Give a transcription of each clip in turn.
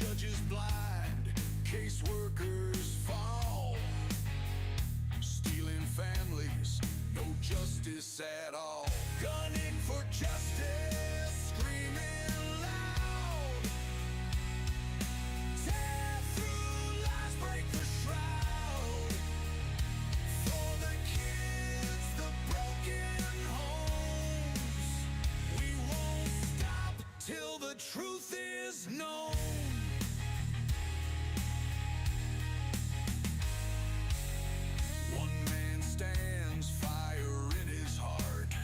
Judges blind, caseworkers fall, stealing families, no justice at all. Gunning for justice, screaming loud, tear through lies, break the shroud. For the kids, the broken homes, we won't stop till the truth is known. One man stands, fire in his heart.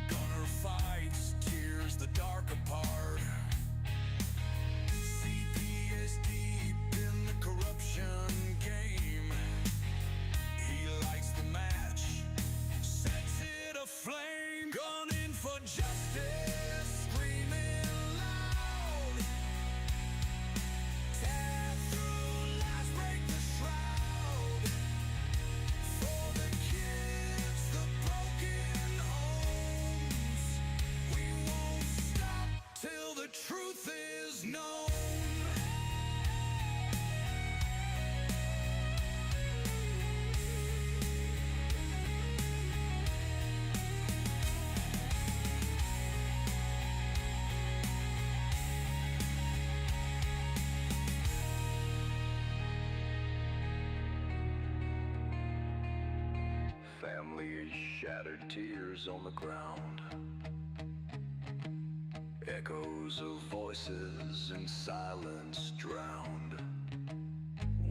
Gunner fights, tears the dark apart. CPS deep in the corruption game. He lights the match, sets it aflame. Gunning for justice, screaming loud. Tear through lies, break the shroud. For the kids, the broken homes, we won't stop till the truth is known. Families shattered, tears on the ground. Echoes of voices in silence drowned.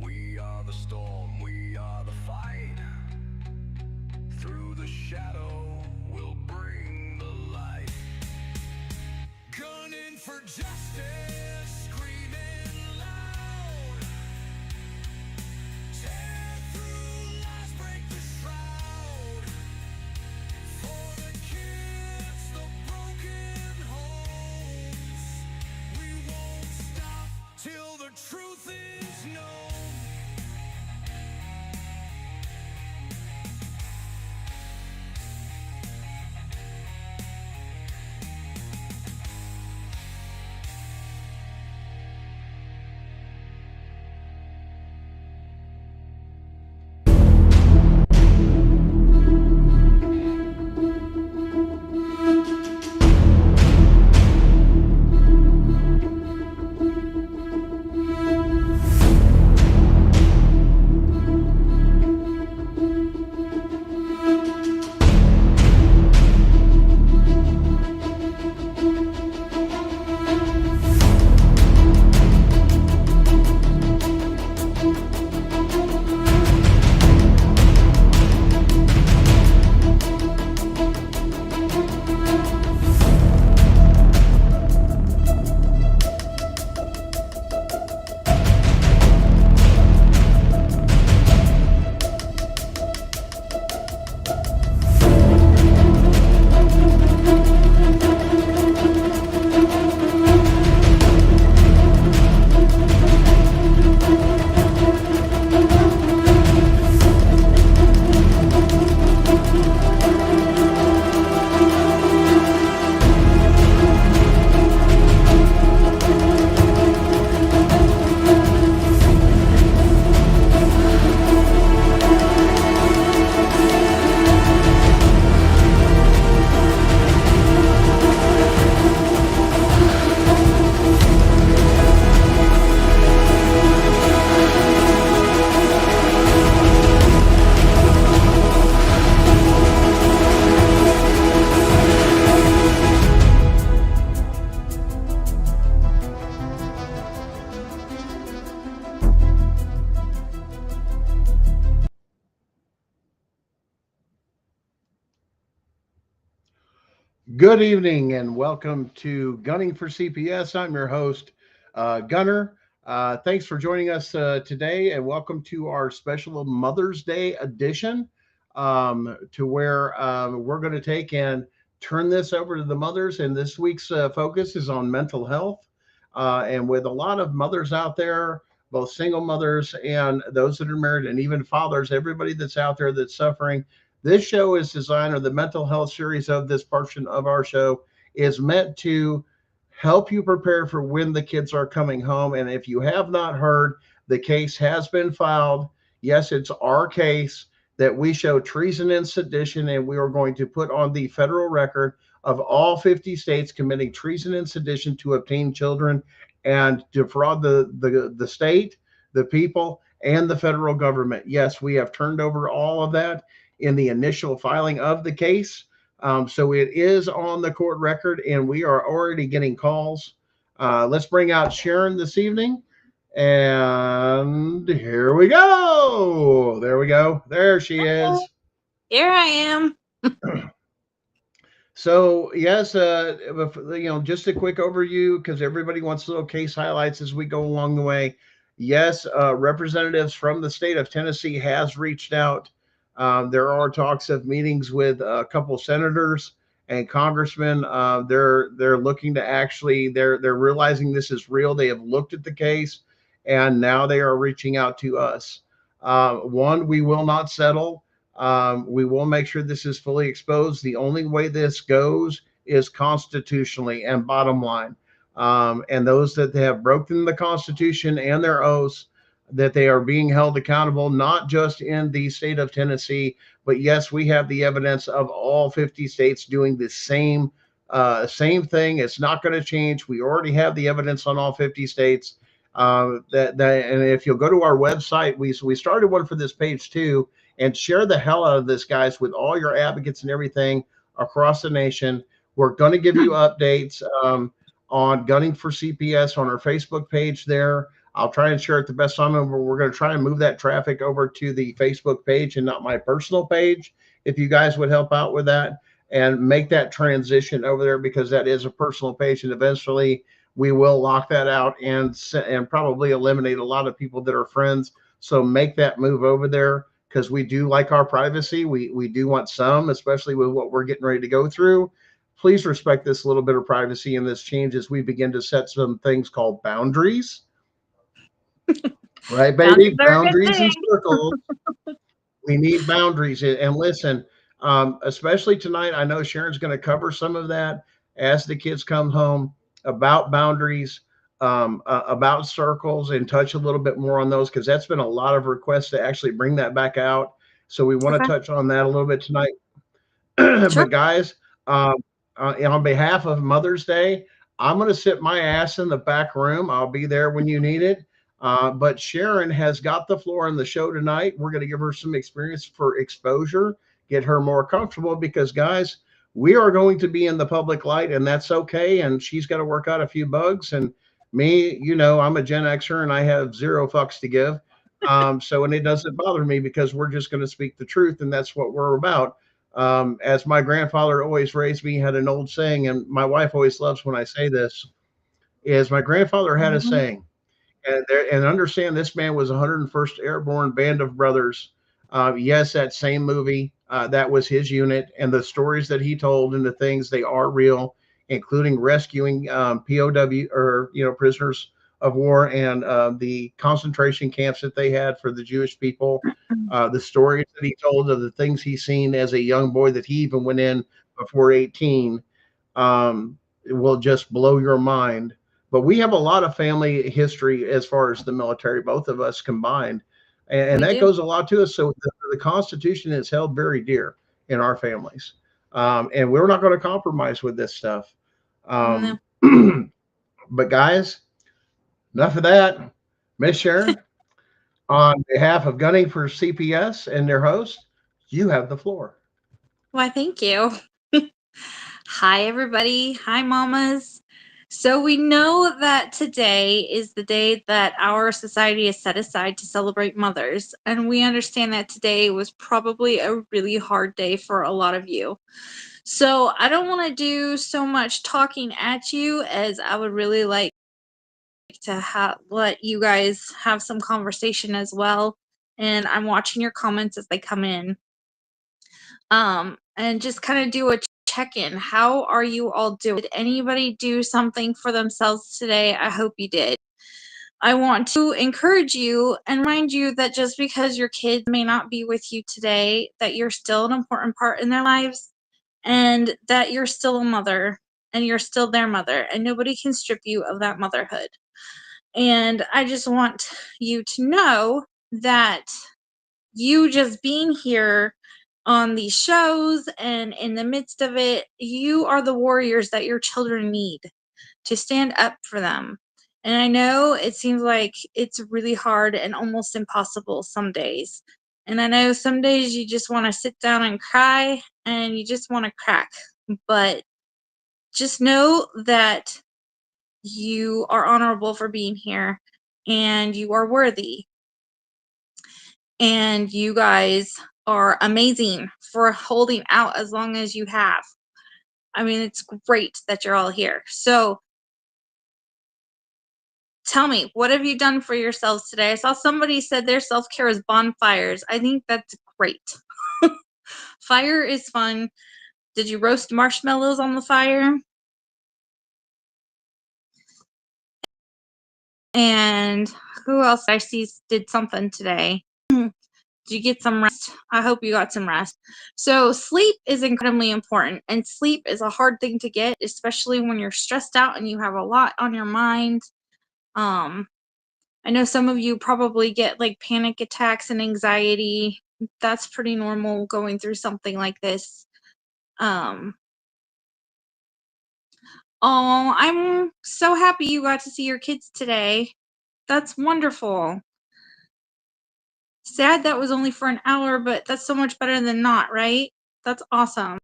We are the storm, we are the fight. Through the shadow, we'll bring the light. Gunning for justice, screaming loud. Tear through lies, break the shroud. For the kids, the broken homes, we won't stop till the truth is known. Good evening and welcome to Gunning for CPS. I'm your host, Gunner. Thanks for joining us today, and welcome to our special Mother's Day edition, to where we're going to take and turn this over to the mothers. And this week's focus is on mental health. And with a lot of mothers out there, both single mothers and those that are married, and even fathers, everybody that's out there that's suffering. This show is designed, or the mental health series of this portion of our show is meant to help you prepare for when the kids are coming home. And if you have not heard, the case has been filed. Yes, it's our case that we show treason and sedition, and we are going to put on the federal record of all 50 states committing treason and sedition to obtain children and defraud the state, the people, and the federal government. Yes, we have turned over all of that in the initial filing of the case. So it is on the court record, and we are already getting calls. Let's bring out Sharon this evening. And here we go. There we go. There she is. Here I am. So yes, just a quick overview because everybody wants little case highlights as we go along the way. Yes, representatives from the state of Tennessee has reached out. There are talks of meetings with a couple senators and congressmen. They're looking to actually they're realizing this is real. They have looked at the case, and now they are reaching out to us. One, we will not settle. We will make sure this is fully exposed. The only way this goes is constitutionally and bottom line. And those that have broken the Constitution and their oaths, that they are being held accountable, not just in the state of Tennessee, but yes, we have the evidence of all 50 states doing the same thing. It's not going to change. We already have the evidence on all 50 states. And if you'll go to our website, we started one for this page too, and share the hell out of this, guys, with all your advocates and everything across the nation. We're going to give you updates on Gunning for CPS on our Facebook page there. I'll try and share it the best time. We're going to try and move that traffic over to the Facebook page and not my personal page. If you guys would help out with that and make that transition over there, because that is a personal page, and eventually we will lock that out and probably eliminate a lot of people that are friends. So make that move over there, because we do like our privacy. We do want some, especially with what we're getting ready to go through. Please respect this little bit of privacy in this change as we begin to set some things called boundaries. Right, baby? Boundaries and circles. We need boundaries. And listen, especially tonight, I know Sharon's going to cover some of that as the kids come home about boundaries, about circles, and touch a little bit more on those, because that's been a lot of requests to actually bring that back out. So we want to touch on that a little bit tonight. Sure. But guys, on behalf of Mother's Day, I'm going to sit my ass in the back room. I'll be there when you need it. But Sharon has got the floor on the show tonight. We're going to give her some experience for exposure, get her more comfortable, because guys, we are going to be in the public light, and that's okay. And she's got to work out a few bugs. And me, I'm a Gen Xer and I have zero fucks to give. And it doesn't bother me, because we're just going to speak the truth, and that's what we're about. As my grandfather always raised me, had an old saying, and my wife always loves when I say this, is my grandfather had a saying. And understand, this man was 101st Airborne Band of Brothers. Yes, that same movie, that was his unit, and the stories that he told and the things, they are real, including rescuing POW, or prisoners of war, and the concentration camps that they had for the Jewish people. The stories that he told of the things he's seen as a young boy, that he even went in before 18, will just blow your mind. But we have a lot of family history as far as the military, both of us combined. And that goes a lot to us. So the Constitution is held very dear in our families. And we're not going to compromise with this stuff. No. But guys, enough of that. Miss Sharon, on behalf of Gunning for CPS and their host, you have the floor. Why, thank you. Hi, everybody. Hi, mamas. So we know that today is the day that our society has set aside to celebrate mothers. And we understand that today was probably a really hard day for a lot of you. So I don't want to do so much talking at you, as I would really like to let you guys have some conversation as well. And I'm watching your comments as they come in. And just kind of do a check-in. How are you all doing? Did anybody do something for themselves today? I hope you did. I want to encourage you and remind you that just because your kids may not be with you today, that you're still an important part in their lives, and that you're still a mother. and you're still their mother, and nobody can strip you of that motherhood. And I just want you to know that you just being here on these shows and in the midst of it, you are the warriors that your children need to stand up for them. And I know it seems like it's really hard and almost impossible some days. And I know some days you just want to sit down and cry and you just want to crack. But just know that you are honorable for being here and you are worthy. And you guys are amazing for holding out as long as you have. I mean, it's great that you're all here. So tell me, what have you done for yourselves today? I saw somebody said their self-care is bonfires. I think that's great. Fire is fun. Did you roast marshmallows on the fire? And who else I see did something today? Did you get some rest? I hope you got some rest. So sleep is incredibly important, and sleep is a hard thing to get, especially when you're stressed out and you have a lot on your mind. I know some of you probably get like panic attacks and anxiety. That's pretty normal going through something like this. Oh, I'm so happy you got to see your kids today. That's wonderful. Sad that was only for an hour, but that's so much better than not, right? That's awesome.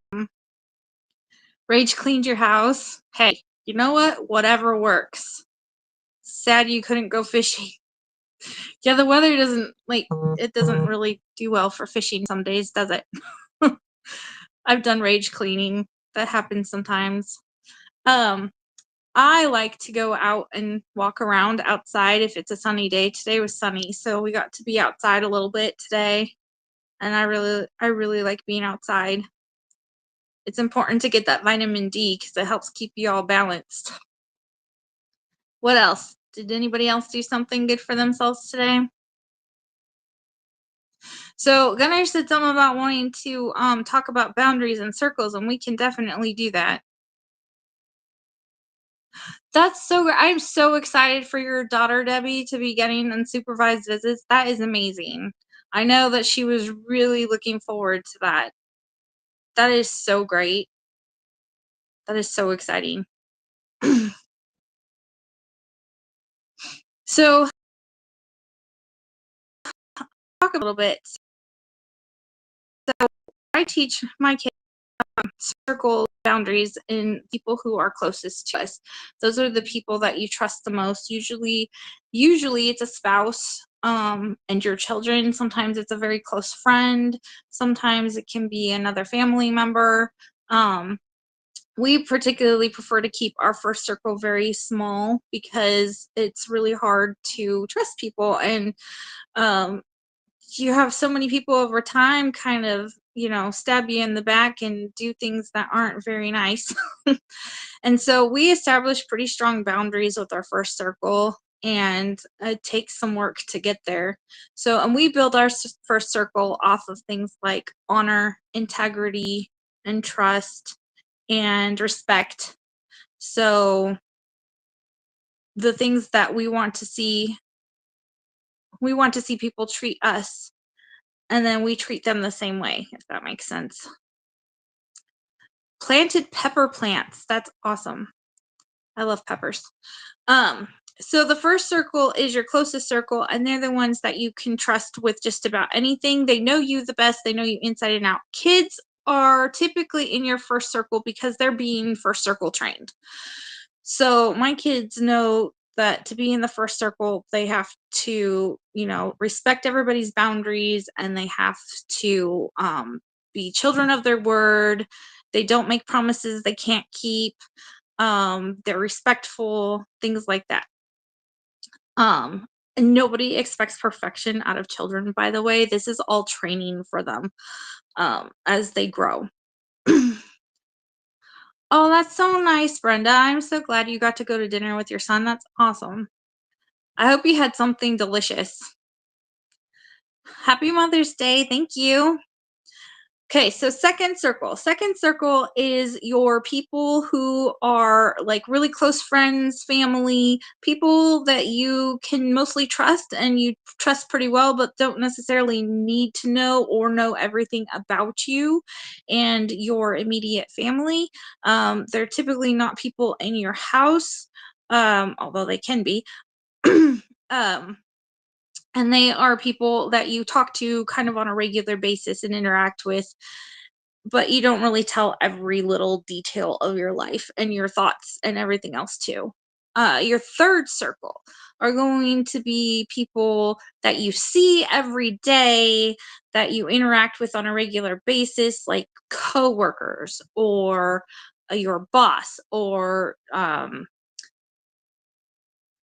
Rage cleaned your house. Hey, you know what? Whatever works. Sad you couldn't go fishing. Yeah, the weather it doesn't really do well for fishing some days, does it? I've done rage cleaning. That happens sometimes. I like to go out and walk around outside if it's a sunny day. Today was sunny, so we got to be outside a little bit today. And I really like being outside. It's important to get that vitamin D because it helps keep you all balanced. What else? Did anybody else do something good for themselves today? So Gunnar said something about wanting to talk about boundaries and circles, and we can definitely do that. That's so great. I'm so excited for your daughter, Debbie, to be getting unsupervised visits. That is amazing. I know that she was really looking forward to that. That is so great. That is so exciting. So, talk a little bit. So, I teach my kids circle boundaries in people who are closest to us. Those are the people that you trust the most. Usually it's a spouse and your children. Sometimes it's a very close friend. Sometimes it can be another family member. We particularly prefer to keep our first circle very small because it's really hard to trust people, and you have so many people over time kind of, stab you in the back and do things that aren't very nice. And so we establish pretty strong boundaries with our first circle, and it takes some work to get there. So, and we build our first circle off of things like honor, integrity, and trust, and respect. So the things that we want to see people treat us, and then we treat them the same way, if that makes sense. Planted pepper plants. That's awesome. I love peppers. So the first circle is your closest circle, and they're the ones that you can trust with just about anything. They know you the best. They know you inside and out. Kids are typically in your first circle because they're being first circle trained. So my kids know that to be in the first circle, they have to, respect everybody's boundaries, and they have to be children of their word. They don't make promises they can't keep. They're respectful, things like that. And nobody expects perfection out of children, by the way. This is all training for them as they grow. Oh, that's so nice, Brenda. I'm so glad you got to go to dinner with your son. That's awesome. I hope you had something delicious. Happy Mother's Day. Thank you. Okay, so second circle. Second circle is your people who are like really close friends, family, people that you can mostly trust and you trust pretty well, but don't necessarily need to know or know everything about you and your immediate family. They're typically not people in your house, although they can be. um, and they are people that you talk to kind of on a regular basis and interact with, but you don't really tell every little detail of your life and your thoughts and everything else too. Your third circle are going to be people that you see every day, that you interact with on a regular basis, like coworkers or your boss or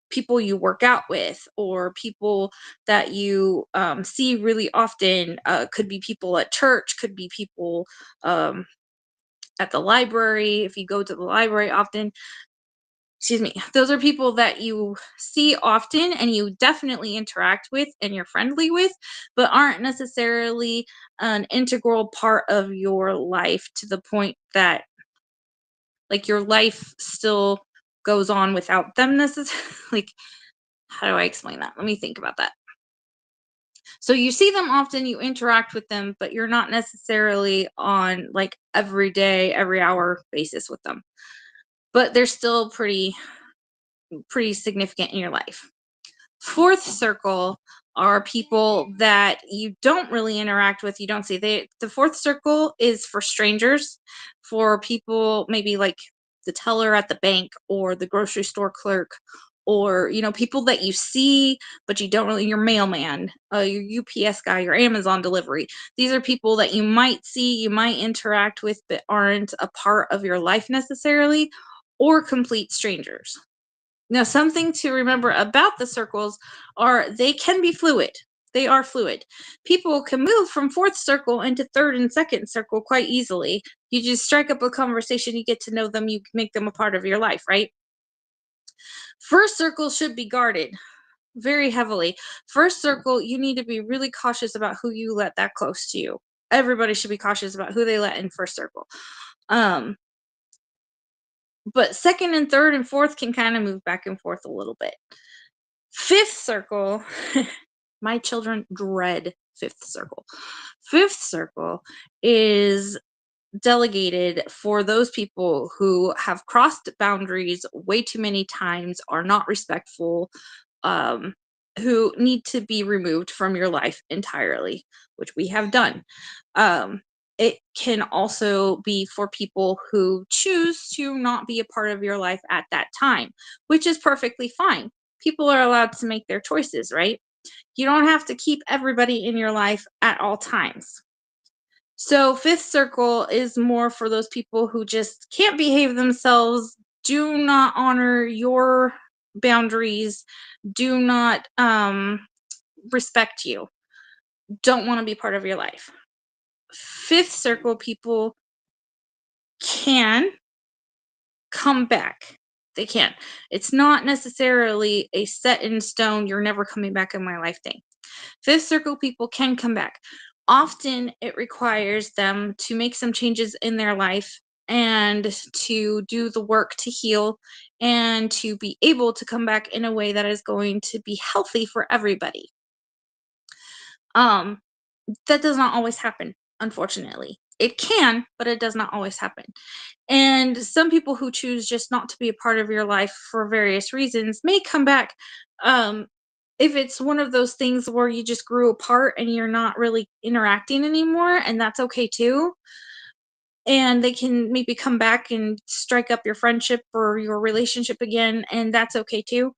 people you work out with or people that you see really often. Could be people at church, could be people at the library if you go to the library often. Excuse me. Those are people that you see often and you definitely interact with and you're friendly with, but aren't necessarily an integral part of your life to the point that like your life still goes on without them necessarily. Like, how do I explain that? Let me think about that. So you see them often, you interact with them, but you're not necessarily on like every day, every hour basis with them. But they're still pretty significant in your life. Fourth circle are people that you don't really interact with, you don't see. The fourth circle is for strangers, for people maybe like the teller at the bank or the grocery store clerk, or people that you see but you don't really, your mailman, your UPS guy, your Amazon delivery. These are people that you might see, you might interact with, but aren't a part of your life necessarily, or complete strangers. Now, something to remember about the circles are they can be fluid. They are fluid. People can move from fourth circle into third and second circle quite easily. You just strike up a conversation, you get to know them, you make them a part of your life, right? First circle should be guarded very heavily. First circle, you need to be really cautious about who you let that close to you. Everybody should be cautious about who they let in first circle. Um, but second and third and fourth can kind of move back and forth a little bit. Fifth circle, my children dread fifth circle. Fifth circle is delegated for those people who have crossed boundaries way too many times, are not respectful, um, who need to be removed from your life entirely, which we have done. Um, it can also be for people who choose to not be a part of your life at that time, which is perfectly fine. People are allowed to make their choices, right? You don't have to keep everybody in your life at all times. So, fifth circle is more for those people who just can't behave themselves, do not honor your boundaries, do not respect you, don't want to be part of your life. Fifth circle people can come back. They can. It's not necessarily a set in stone, you're never coming back in my life thing. Fifth circle people can come back. Often it requires them to make some changes in their life and to do the work to heal and to be able to come back in a way that is going to be healthy for everybody. Um, that does not always happen, unfortunately. It can, but it does not always happen. And some people who choose just not to be a part of your life for various reasons may come back. Um, if it's one of those things where you just grew apart and you're not really interacting anymore, and that's okay too. And they can maybe come back and strike up your friendship or your relationship again, and that's okay too.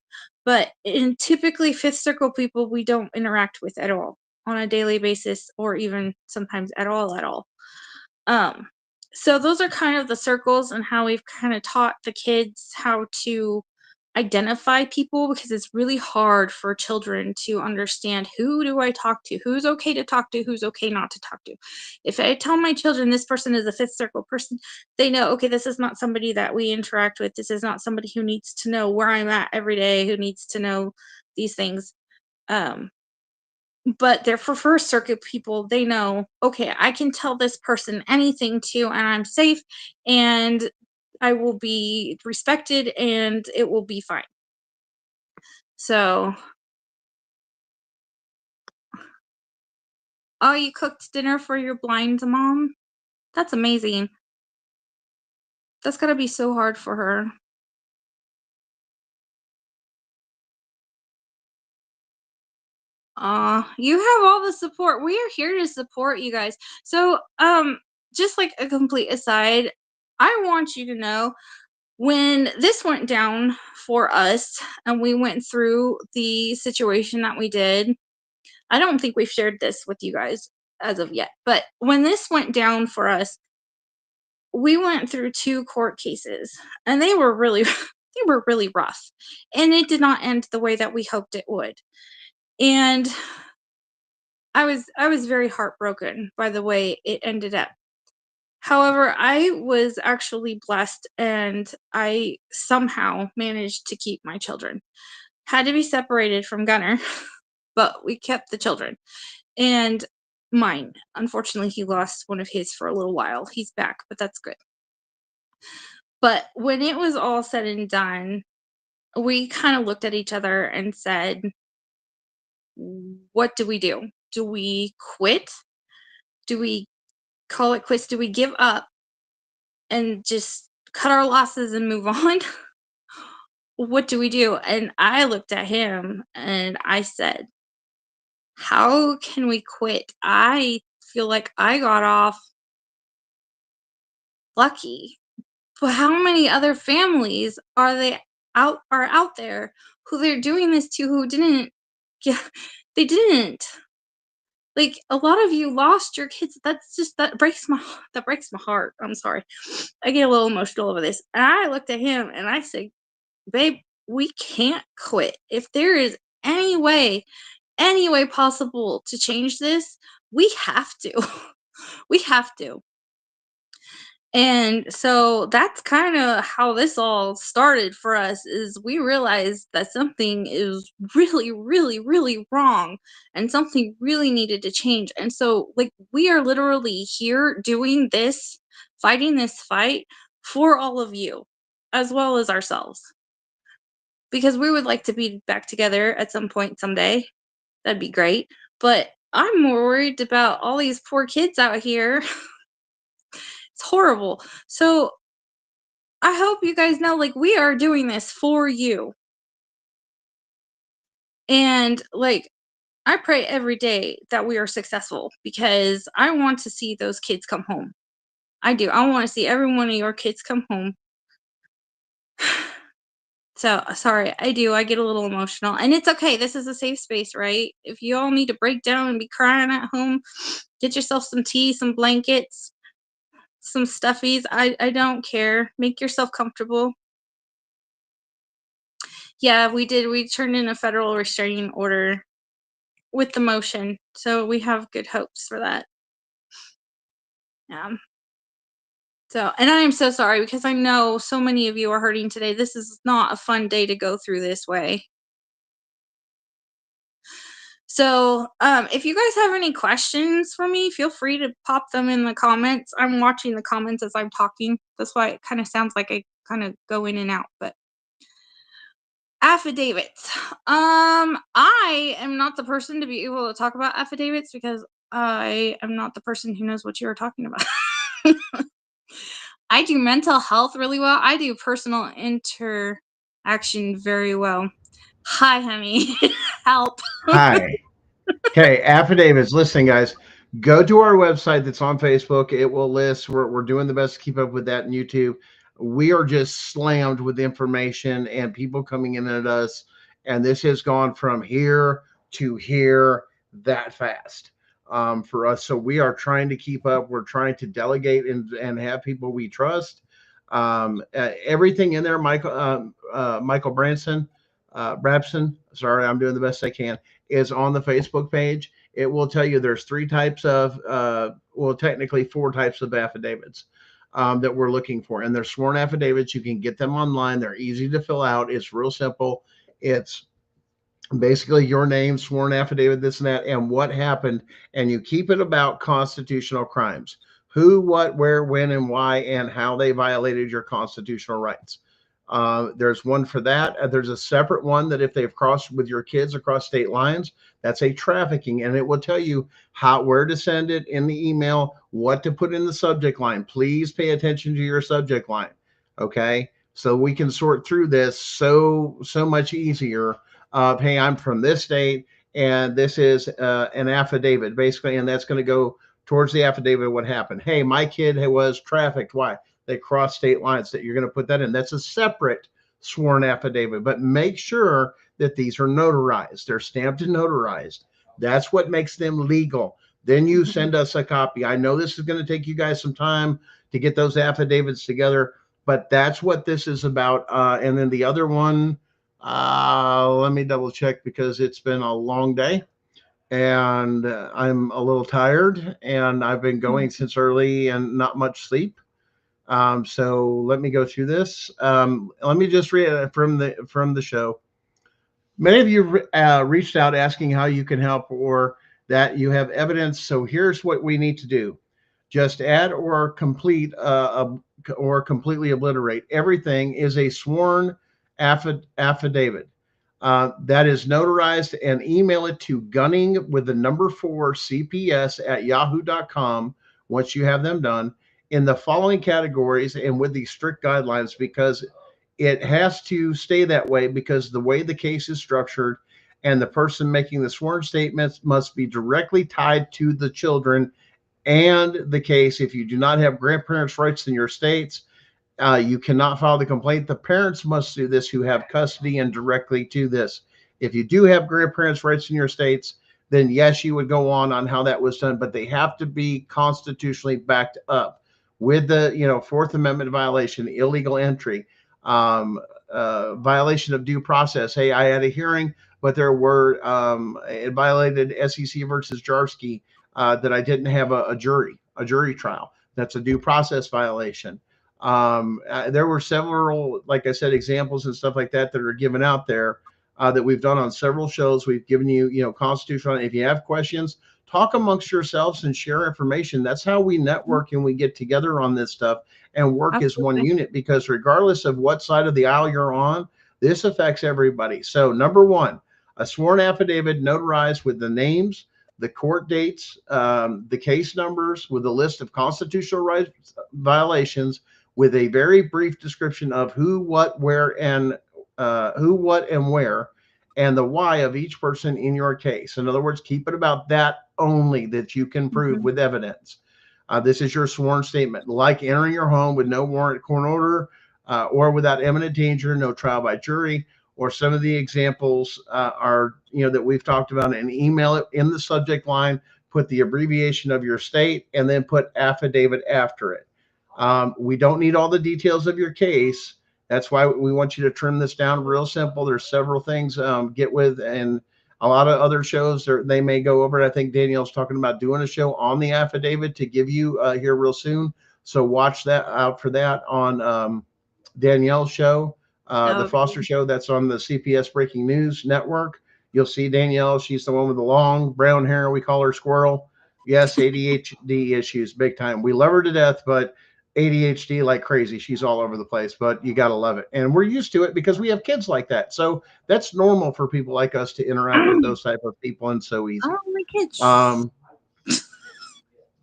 But in typically fifth circle people, we don't interact with at all on a daily basis, or even sometimes at all. Um, so those are kind of the circles and how we've kind of taught the kids how to identify people, because it's really hard for children to understand, who do I talk to? Who's okay to talk to? Who's okay not to talk to? If I tell my children this person is a fifth circle person, they know, okay, this is not somebody that we interact with. This is not somebody who needs to know where I'm at every day, who needs to know these things. Um, but they're for First Circuit people. They know, okay, I can tell this person anything to, and I'm safe, and I will be respected, and it will be fine. So, oh, you cooked dinner for your blind mom? That's amazing. That's gotta be so hard for her. You have all the support. We are here to support you guys. So, just like a complete aside, I want you to know when this went down for us and we went through the situation that we did, I don't think we've shared this with you guys as of yet, but when this went down for us, we went through 2 court cases and they were really they were really rough. And it did not end the way that we hoped it would. And I was very heartbroken by the way it ended up. However, I was actually blessed and I somehow managed to keep my children. Had to be separated from Gunner, but we kept the children. And mine, unfortunately, he lost one of his for a little while. He's back, but that's good. But when it was all said and done, we kind of looked at each other and said, what do we do? Do we quit? Do we call it quits? Do we give up and just cut our losses and move on? What do we do? And I looked at him and I said, how can we quit? I feel like I got off lucky. But how many other families are out there who they're doing this to who didn't yeah, they didn't. Like a lot of you lost your kids. That breaks my heart. I'm sorry. I get a little emotional over this. And I looked at him and I said, babe, we can't quit. If there is any way possible to change this, we have to. We have to. And so that's kind of how this all started for us is we realized that something is really really really wrong and something really needed to change. And so like we are literally here doing this, fighting this fight for all of you as well as ourselves. Because we would like to be back together at some point someday. That'd be great. But I'm more worried about all these poor kids out here. It's horrible. So I hope you guys know, like, we are doing this for you. And, like, I pray every day that we are successful because I want to see those kids come home. I do. I want to see every one of your kids come home. So, sorry, I do. I get a little emotional. And it's okay. This is a safe space, right? If you all need to break down and be crying at home, get yourself some tea, some blankets, some stuffies. I don't care. Make yourself comfortable. Yeah, we did. We turned in a federal restraining order with the motion, so we have good hopes for that. Yeah. So, and I am so sorry because I know so many of you are hurting today. This is not a fun day to go through this way. So, if you guys have any questions for me, feel free to pop them in the comments. I'm watching the comments as I'm talking. That's why it kind of sounds like I kind of go in and out, but affidavits. I am not the person to be able to talk about affidavits because I am not the person who knows what you're talking about. I do mental health really well. I do personal interaction very well. Hi, honey. Help. Hi. Okay, affidavits. Listen, guys, go to our website that's on Facebook. It will list. We're doing the best to keep up with that in YouTube. We are just slammed with information and people coming in at us, and this has gone from here to here that fast for us. So we are trying to keep up. We're trying to delegate and have people we trust. Everything in there, Michael Brabson. Sorry, I'm doing the best I can. Is on the Facebook page. It will tell you there's 3 types of, well, technically 4 types of affidavits that we're looking for. And they're sworn affidavits. You can get them online. They're easy to fill out. It's real simple. It's basically your name, sworn affidavit, this and that, and what happened, and you keep it about constitutional crimes: who, what, where, when, and why, and how they violated your constitutional rights. There's one for that. There's a separate one that if they've crossed with your kids across state lines, that's a trafficking, and it will tell you where to send it in the email, what to put in the subject line. Please pay attention to your subject line, okay? So we can sort through this so much easier. Hey, I'm from this state, and this is an affidavit, basically, and that's going to go towards the affidavit of what happened. Hey, my kid was trafficked. Why? They cross state lines. That you're going to put that in. That's a separate sworn affidavit, but make sure that these are notarized. They're stamped and notarized. That's what makes them legal. Then you send us a copy. I know this is going to take you guys some time to get those affidavits together, but that's what this is about. And then the other one, let me double check because it's been a long day and I'm a little tired and I've been going since early and not much sleep. So let me go through this. Let me just read from the show. Many of you reached out asking how you can help or that you have evidence. So here's what we need to do: just add or complete or completely obliterate. Everything is a sworn affidavit that is notarized, and email it to gunning with the number 4 CPS at yahoo.com once you have them done in the following categories and with these strict guidelines, because it has to stay that way, because the way the case is structured and the person making the sworn statements must be directly tied to the children and the case. If you do not have grandparents' rights in your states, you cannot file the complaint. The parents must do this who have custody and directly to this. If you do have grandparents' rights in your states, then yes, you would go on how that was done, but they have to be constitutionally backed up with the Fourth Amendment violation, illegal entry, violation of due process. Hey, I had a hearing, but there were it violated SEC versus Jarsky that I didn't have a jury trial. That's a due process violation. There were several, like I said, examples and stuff like that are given out there that we've done on several shows. We've given you, constitutional. If you have questions, talk amongst yourselves and share information. That's how we network and we get together on this stuff and work as one unit, because regardless of what side of the aisle you're on, this affects everybody. So number 1, a sworn affidavit notarized with the names, the court dates, the case numbers, with a list of constitutional rights violations, with a very brief description of who, what, where, and where, and the why of each person in your case. In other words, keep it about that only, that you can prove with evidence. This is your sworn statement, like entering your home with no warrant, court order, or without imminent danger, no trial by jury, or some of the examples are, that we've talked about, and email it in the subject line, put the abbreviation of your state, and then put affidavit after it. We don't need all the details of your case. That's why we want you to trim this down real simple. There's several things get with, and a lot of other shows they may go over it. I think Danielle's talking about doing a show on the affidavit to give you here real soon. So watch that out for that on Danielle's show, the Foster Show. That's on the CPS Breaking News Network. You'll see Danielle. She's the one with the long brown hair. We call her Squirrel. Yes, ADHD issues, big time. We love her to death, but ADHD like crazy. She's all over the place, but you got to love it. And we're used to it because we have kids like that. So that's normal for people like us to interact with those type of people, and so easy. Oh, my kids.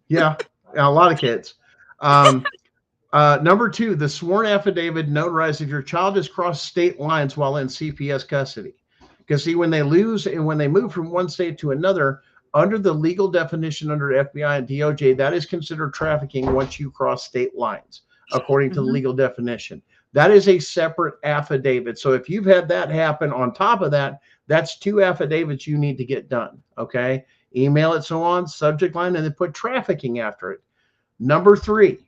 Yeah, a lot of kids. Number 2, the sworn affidavit notarized if your child has crossed state lines while in CPS custody. Because see, when they lose and when they move from one state to another, under the legal definition under FBI and DOJ, that is considered trafficking once you cross state lines, according to the legal definition. That is a separate affidavit. So if you've had that happen on top of that, that's 2 affidavits you need to get done. Okay. Email it, so on, subject line, and then put trafficking after it. Number 3,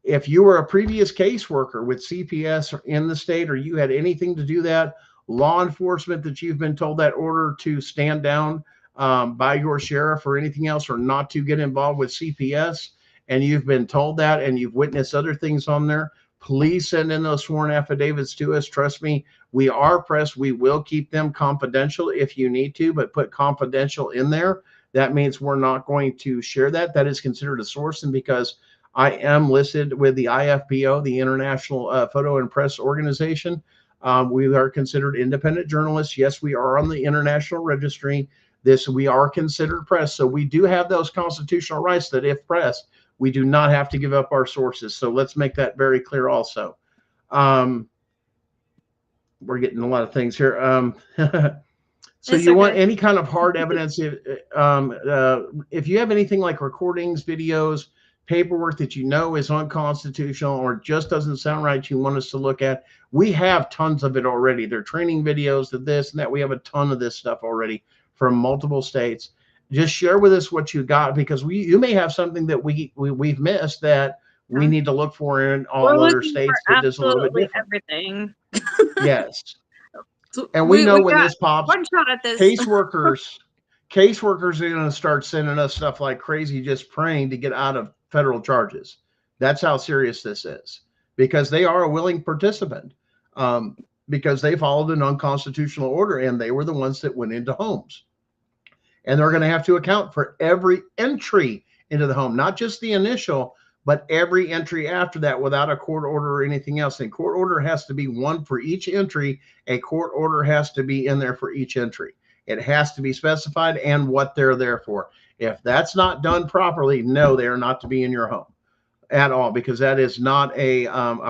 if you were a previous caseworker with CPS in the state, or you had anything to do that, law enforcement that you've been told that order to stand down by your sheriff or anything else, or not to get involved with CPS, and you've been told that and you've witnessed other things on there, please send in those sworn affidavits to us. Trust me, We are press. We will keep them confidential if you need to, but put confidential in there. That means we're not going to share that. That is considered a source. And because I am listed with the IFPO, the International Photo and Press Organization, we are considered independent journalists. Yes, we are on the international registry. We are considered press. So we do have those constitutional rights that if pressed, we do not have to give up our sources. So let's make that very clear also. We're getting a lot of things here. So you want any kind of hard evidence. If you have anything like recordings, videos, paperwork that you know is unconstitutional or just doesn't sound right, you want us to look at, we have tons of it already. They're training videos of this and that. We have a ton of this stuff already from multiple states. Just share with us what you got, because you may have something that we've missed that we need to look for in all other states that is a little bit different. Everything. Yes. And we know when this pops, one shot at this. caseworkers are going to start sending us stuff like crazy, just praying to get out of federal charges. That's how serious this is, because they are a willing participant, because they followed an unconstitutional order and they were the ones that went into homes. And they're going to have to account for every entry into the home, not just the initial, but every entry after that without a court order or anything else. And court order has to be one for each entry. A court order has to be in there for each entry. It has to be specified and what they're there for. If that's not done properly, no, they are not to be in your home at all, because that is not a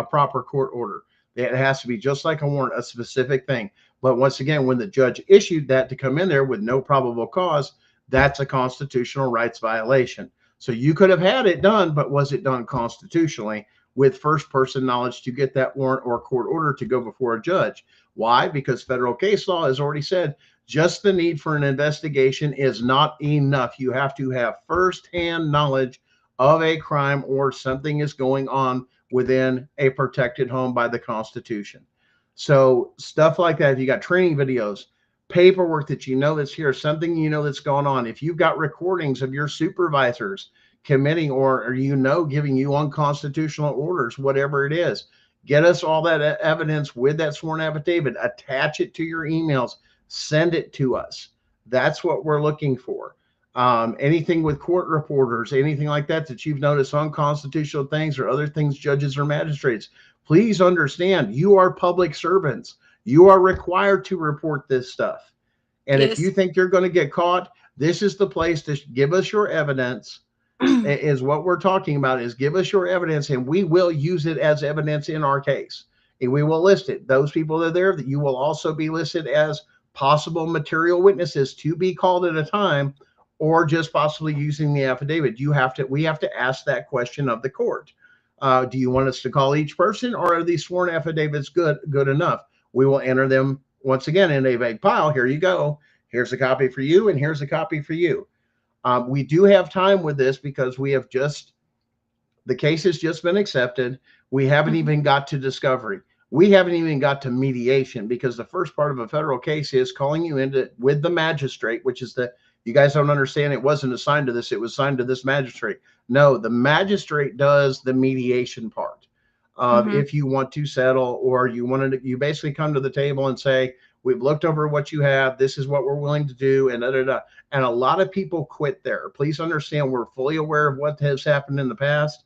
proper court order. It has to be just like a warrant, a specific thing. But once again, when the judge issued that to come in there with no probable cause, that's a constitutional rights violation. So you could have had it done, but was it done constitutionally with first person knowledge to get that warrant or court order to go before a judge? Why? Because federal case law has already said just the need for an investigation is not enough. You have to have firsthand knowledge of a crime or something is going on within a protected home by the Constitution. So stuff like that, if you got training videos, paperwork that you know that's here, something you know that's going on, if you've got recordings of your supervisors committing or giving you unconstitutional orders, whatever it is, get us all that evidence with that sworn affidavit, attach it to your emails, send it to us. That's what we're looking for. Anything with court reporters, anything like that you've noticed unconstitutional things or other things, judges or magistrates, please understand you are public servants. You are required to report this stuff. And if you think you're going to get caught, this is the place to give us your evidence. Is what we're talking about, is give us your evidence and we will use it as evidence in our case. And we will list it. Those people that are there, that you will also be listed as possible material witnesses to be called at a time, or just possibly using the affidavit. We have to ask that question of the court. Do you want us to call each person, or are these sworn affidavits good enough? We will enter them once again in a vague pile. Here you go. Here's a copy for you, and here's a copy for you. We do have time with this because the case has just been accepted. We haven't even got to discovery. We haven't even got to mediation, because the first part of a federal case is calling you into with the magistrate, which is you guys don't understand, it wasn't assigned to this, it was assigned to this magistrate. No, the magistrate does the mediation part. If you want to settle, or you basically come to the table and say, we've looked over what you have, this is what we're willing to do, and And a lot of people quit there. Please understand, we're fully aware of what has happened in the past,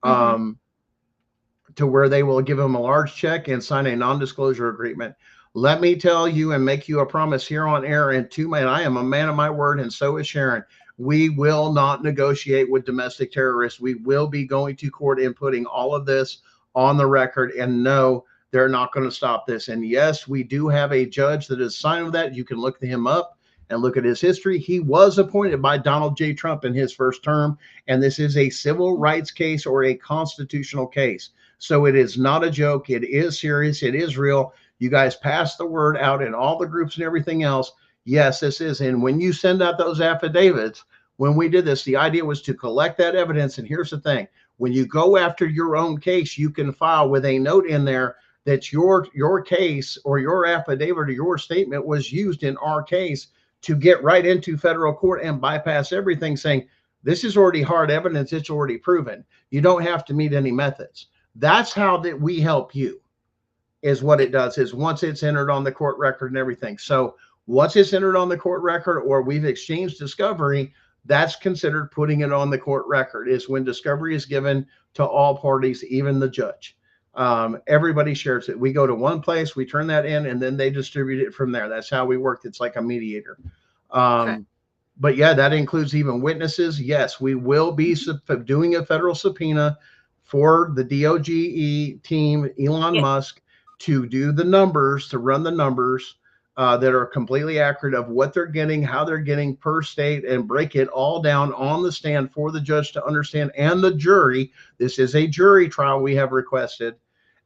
to where they will give them a large check and sign a non-disclosure agreement. Let me tell you and make you a promise here on air, and I am a man of my word, and so is Sharon. We will not negotiate with domestic terrorists. We will be going to court and putting all of this on the record, and no, they're not going to stop this. And yes, we do have a judge that is signed with that. You can look him up and look at his history. He was appointed by Donald J. Trump in his first term, and this is a civil rights case or a constitutional case. So it is not a joke. It is serious. It is real. You guys pass the word out in all the groups and everything else. Yes, this is. And when you send out those affidavits, when we did this, the idea was to collect that evidence. And here's the thing. When you go after your own case, you can file with a note in there that your case or your affidavit or your statement was used in our case to get right into federal court and bypass everything, saying this is already hard evidence. It's already proven. You don't have to meet any methods. That's how that we help you is what it does is once it's entered on the court record and everything. So once it's entered on the court record or we've exchanged discovery, that's considered putting it on the court record is when discovery is given to all parties, even the judge. Everybody shares it. We go to one place, we turn that in, and then they distribute it from there. That's how we work. It's like a mediator. Correct. But yeah, that includes even witnesses. Yes, we will be doing a federal subpoena for the DOGE team, Elon Yeah. Musk, to do the numbers, to run the numbers that are completely accurate of what they're getting, how they're getting per state, and break it all down on the stand for the judge to understand and the jury. This is a jury trial we have requested,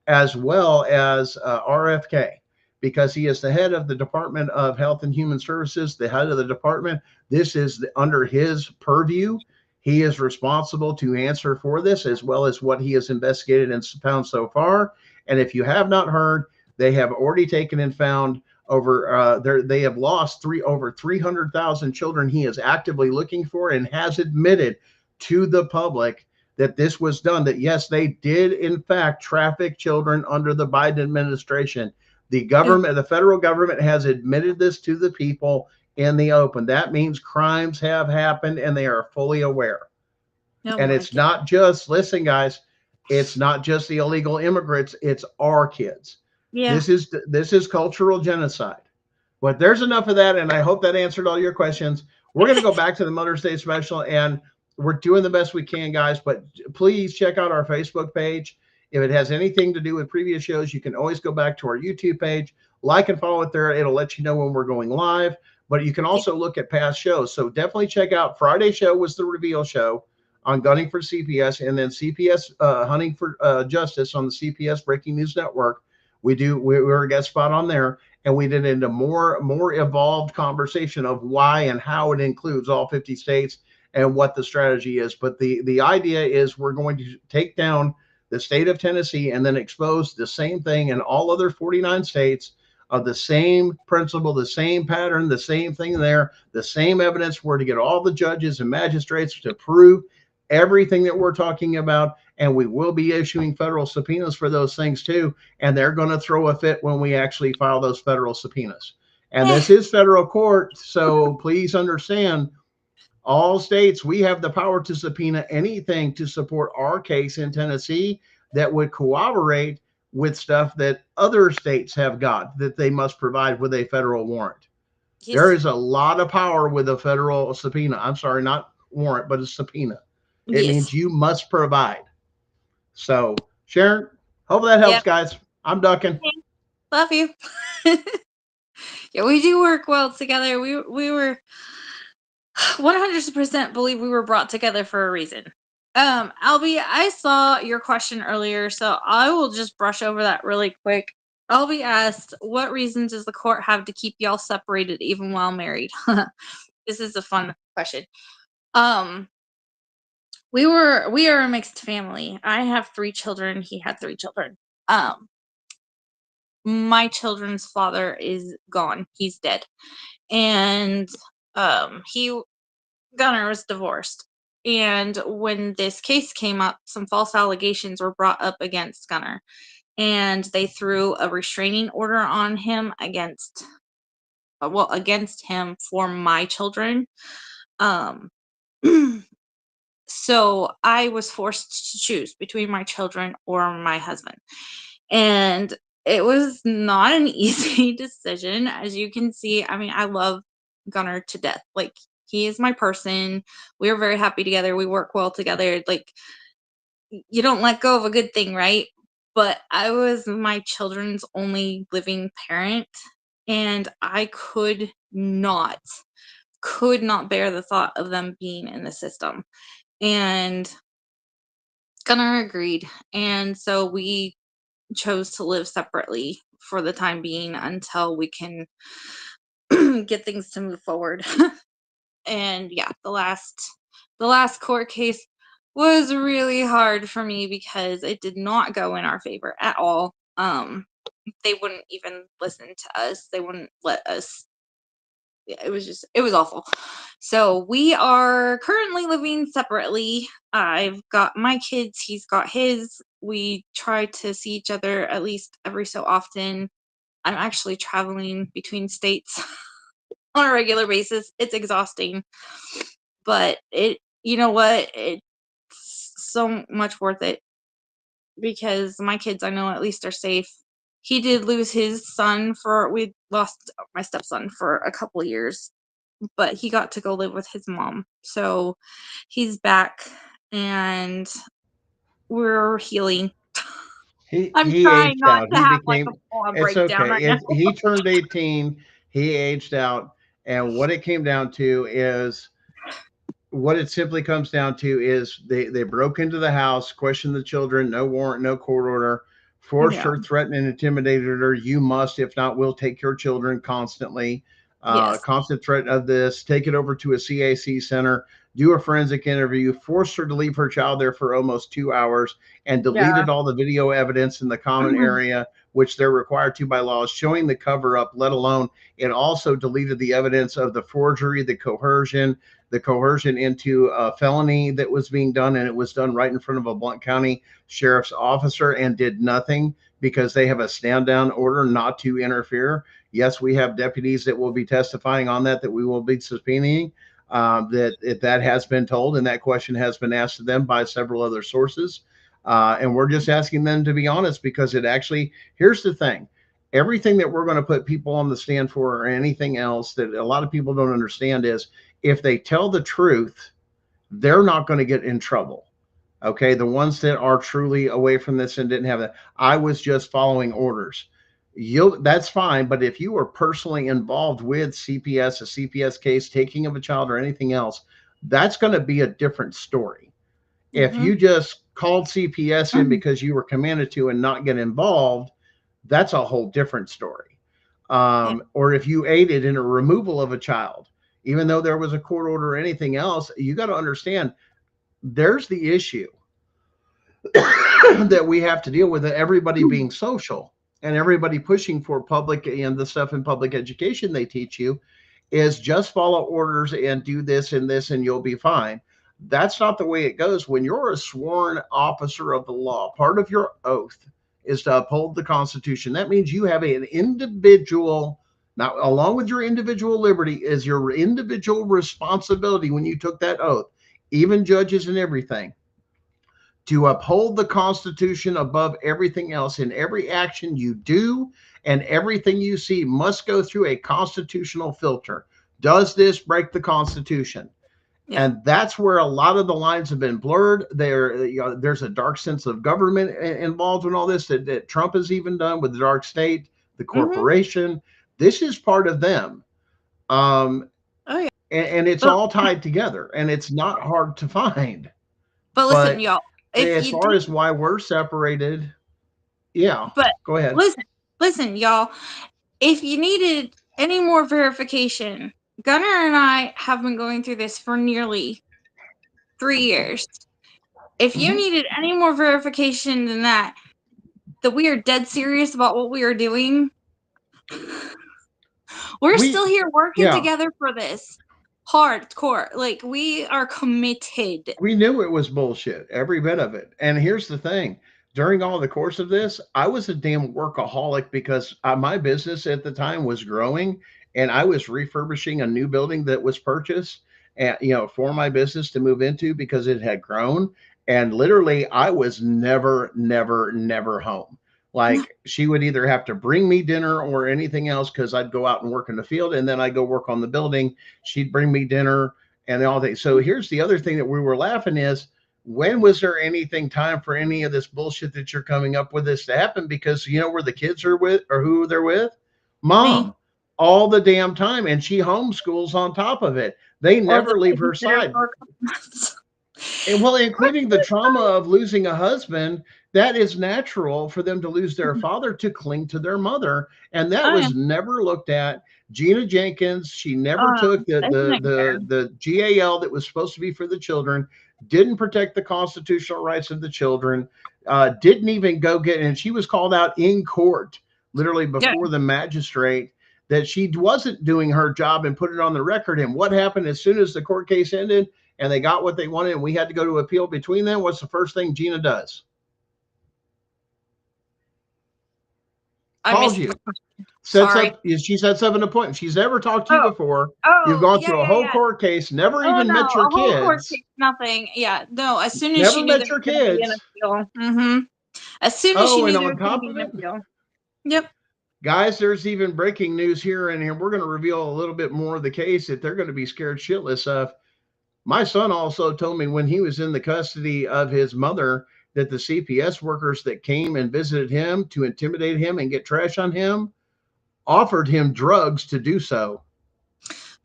as well as RFK, because he is the head of the Department of Health and Human Services, the head of the department. This is under his purview. He is responsible to answer for this, as well as what he has investigated and found so far. And if you have not heard, they have already taken and found over they have lost over 300,000 children he is actively looking for, and has admitted to the public that this was done, that yes, they did in fact traffic children under the Biden administration. The government, the federal government, has admitted this to the people in the open. That means crimes have happened and they are fully aware. Oh And my it's God. not just, listen guys, it's not just the illegal immigrants, it's our kids. Yeah. This is cultural genocide. But there's enough of that, and I hope that answered all your questions. We're going to go back to the Mother's Day special, and we're doing the best we can, guys. But please check out our Facebook page. If it has anything to do with previous shows, you can always go back to our YouTube page, like and follow it there. It'll let you know when we're going live. But you can also look at past shows. So definitely check out Friday's show was the reveal show on Gunning for CPS, and then CPS Hunting for Justice on the CPS Breaking News Network. We're a guest spot on there, and we did into more evolved conversation of why and how it includes all 50 states and what the strategy is. But the idea is we're going to take down the state of Tennessee and then expose the same thing in all other 49 states of the same principle, the same pattern, the same thing there, the same evidence. We're to get all the judges and magistrates to prove everything that we're talking about, and we will be issuing federal subpoenas for those things too, and they're going to throw a fit when we actually file those federal subpoenas. And this is federal court, so please understand, all states, we have the power to subpoena anything to support our case in Tennessee that would corroborate with stuff that other states have got that they must provide with a federal warrant. Yes. There is a lot of power with a federal subpoena. I'm sorry, not warrant, but a subpoena. It means you must provide. So, Sharon, hope that helps, guys. I'm ducking. Love you. Yeah, we do work well together. We were 100% believe we were brought together for a reason. Albie, I saw your question earlier, so I will just brush over that really quick. Albie asked, what reason does the court have to keep y'all separated even while married? This is a fun question. We are a mixed family. I have 3 children. He had 3 children. My children's father is gone. He's dead. And Gunner was divorced. And when this case came up, some false allegations were brought up against Gunner. And they threw a restraining order on him against him for my children. So I was forced to choose between my children or my husband. And it was not an easy decision. As you can see, I mean, I love Gunner to death. Like, he is my person. We are very happy together. We work well together. Like, you don't let go of a good thing, right? But I was my children's only living parent, and I could not bear the thought of them being in the system. And Gunnar agreed. And so we chose to live separately for the time being until we can get things to move forward. And yeah, the last court case was really hard for me because it did not go in our favor at all. They wouldn't even listen to us. They wouldn't let us. It was awful. So we are currently living separately. I've got my kids, he's got his. We try to see each other at least every so often. I'm actually traveling between states on a regular basis. It's exhausting, but you know what? It's so much worth it because my kids, I know, at least are safe. He did lose his son we lost my stepson for a couple years, but he got to go live with his mom. So he's back and we're healing. I'm He trying aged not out. to He have like a became. full-on It's breakdown okay. right now. He turned 18. He aged out, and what it came down to is what it simply comes down to is they broke into the house, questioned the children, no warrant, no court order, forced Yeah. her, threatened and intimidated her. You must, if not, we'll take your children constantly. Yes. Constant threat of this. Take it over to a CAC center. Do a forensic interview. Forced her to leave her child there for almost 2 hours and Yeah. deleted all the video evidence in the common area, which they're required to by law, showing the cover up. Let alone it also deleted the evidence of the forgery, the coercion into a felony that was being done, and it was done right in front of a Blount County sheriff's officer and did nothing because they have a stand down order not to interfere. Yes, we have deputies that will be testifying on that we will be subpoenaing. That has been told, and that question has been asked to them by several other sources. And we're just asking them to be honest because it actually, here's the thing, everything that we're going to put people on the stand for or anything else that a lot of people don't understand is if they tell the truth, they're not going to get in trouble. Okay. The ones that are truly away from this and didn't have that, I was just following orders. That's fine. But if you were personally involved with CPS, a CPS case, taking of a child or anything else, that's going to be a different story. If Mm-hmm. you just called CPS in because you were commanded to and not get involved, that's a whole different story. Yeah. Or if you aided in a removal of a child, even though there was a court order or anything else, you got to understand there's the issue that we have to deal with, everybody being social and everybody pushing for public and the stuff in public education they teach you is just follow orders and do this and this and you'll be fine. That's not the way it goes. When you're a sworn officer of the law, part of your oath is to uphold the Constitution. That means you have an individual, now along with your individual liberty is your individual responsibility when you took that oath, even judges and everything, to uphold the Constitution above everything else. In every action you do and everything you see must go through a constitutional filter. Does this break the Constitution? Yeah. And that's where a lot of the lines have been blurred. There's a dark sense of government involved in all this that Trump has even done with the dark state, the Mm-hmm. corporation. This is part of them. Oh yeah. And it's But all tied together and it's not hard to find. listen, But y'all. If as you far do, as why we're separated, yeah, but go ahead. listen, y'all. If you needed any more verification, Gunnar and I have been going through this for nearly 3 years. If you Mhm. needed any more verification than that we are dead serious about what we are doing, we're We, still here working yeah, together for this. Hardcore. Like, we are committed. we knew it was bullshit, every bit of it. And here's the thing, during all the course of this, I was a damn workaholic because my business at the time was growing and I was refurbishing a new building that was purchased and for my business to move into because it had grown. And literally I was never home. Like she would either have to bring me dinner or anything else because I'd go out and work in the field and then I'd go work on the building. She'd bring me dinner and all that. So here's the other thing that we were laughing is, when was there anything time for any of this bullshit that you're coming up with this to happen? Because you know where the kids are with or who they're with? Me. Mom, all the damn time. And she homeschools on top of it. They Or the never leave her babysitter side. for a couple months. And well, including the trauma of losing a husband, that is natural for them to lose their father to cling to their mother. And that Oh, yeah. was never looked at. Gina Jenkins, she never took the That's a the nightmare. the the GAL that was supposed to be for the children, didn't protect the constitutional rights of the children, didn't even go get, and she was called out in court, literally Yeah. before the magistrate, that she wasn't doing her job and put it on the record. And what happened as soon as the court case ended and they got what they wanted and we had to go to appeal between them, what's the first thing Gina does? I calls missed the you, question. sets Sorry. up, she sets up an appointment. She's never talked to you Oh, before. You've oh, gone yeah, through a yeah, whole yeah. court case, never Oh even no, met your a whole court kids, case, nothing. Yeah, no. As soon as never she knew there met was your going to be an kids. appeal. As soon as she Oh, knew and there on was going to top be of an it, appeal. Yep. guys, there's even breaking news here, and here we're going to reveal a little bit more of the case that they're going to be scared shitless of. My son also told me when he was in the custody of his mother that the CPS workers that came and visited him to intimidate him and get trash on him offered him drugs to do so.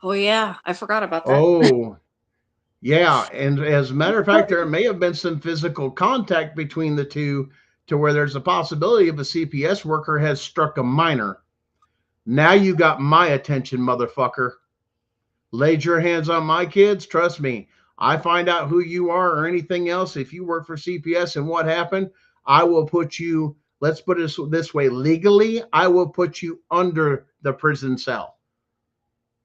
Oh yeah, I forgot about that. Oh, yeah. And as a matter of fact, there may have been some physical contact between the two to where there's a possibility of a CPS worker has struck a minor. Now you got my attention, motherfucker. Laid your hands on my kids. Trust me, I find out who you are or anything else. If you work for CPS and what happened, I will put you, let's put it this way, legally, I will put you under the prison cell.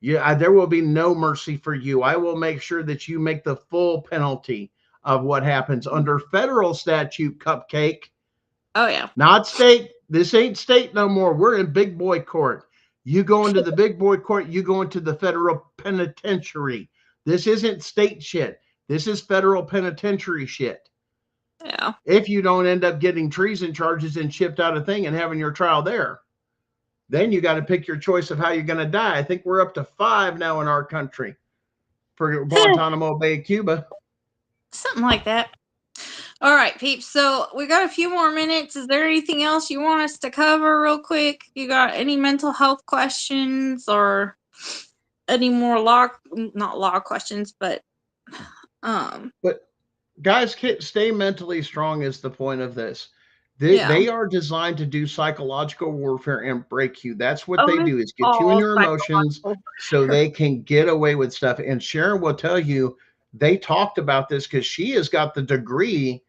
Yeah, there will be no mercy for you. I will make sure that you make the full penalty of what happens under federal statute, cupcake. Oh yeah. Not state. This ain't state no more. We're in big boy court. You go into the big boy court, you go into the federal penitentiary. This isn't state shit. This is federal penitentiary shit. Yeah. If you don't end up getting treason charges and shipped out a thing and having your trial there, then you got to pick your choice of how you're going to die. I think we're up to 5 now in our country for Guantanamo Bay, Cuba. Something like that. All right, peeps. So we got a few more minutes. Is there anything else you want us to cover real quick? You got any mental health questions or any more not law questions, but But guys, stay mentally strong is the point of this. Yeah. They are designed to do psychological warfare and break you. That's what they it's do, is get you in all your emotions psychological. so they can get away with stuff. And Sharon will tell you they talked about this because she has got the degree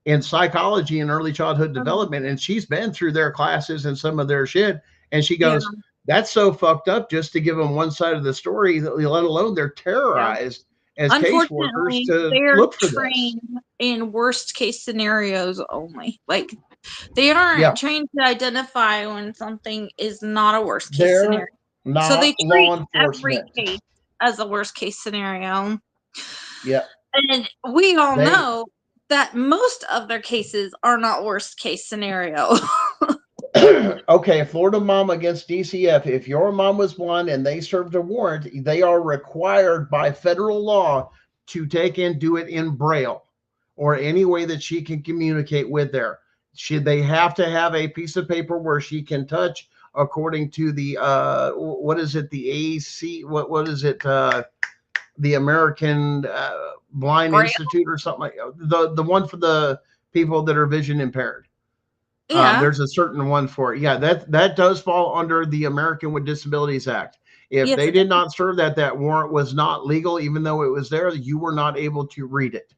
in psychology and early childhood development, and she's been through their classes and some of their shit. And she Yeah. goes, that's so fucked up just to give them one side of the story, let alone they're terrorized as caseworkers Unfortunately, to they're look for this. trained in worst case scenarios only. Like they aren't Yeah. trained to identify when something is not a worst case They're scenario. not So they law treat every enforcement. case as a worst case scenario. Yeah. And we all They- know that most of their cases are not worst case scenario. Okay, Florida mom against DCF. If your mom was one and they served a warrant, they are required by federal law to take and do it in Braille or any way that she can communicate with there. Should they have to have a piece of paper where she can touch according to the what is it, the AC, what is it, the American Blind Braille? Institute or something like the one for the people that are vision impaired. Yeah. There's a certain one for it. Yeah, that does fall under the American with Disabilities Act. If Yes, they it did not serve that warrant was not legal, even though it was there, you were not able to read it.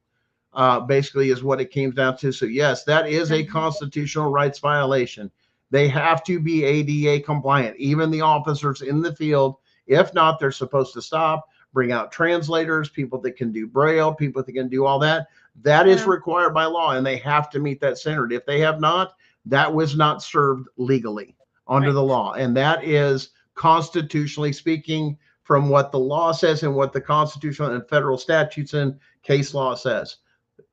Basically, is what it came down to. So yes, that is a constitutional rights violation. They have to be ADA compliant, even the officers in the field. If not, they're supposed to stop, bring out translators, people that can do Braille, people that can do all that. That is required by law, and they have to meet that standard. If they have not, that was not served legally under the law. And that is constitutionally speaking from what the law says and what the constitutional and federal statutes and case law says.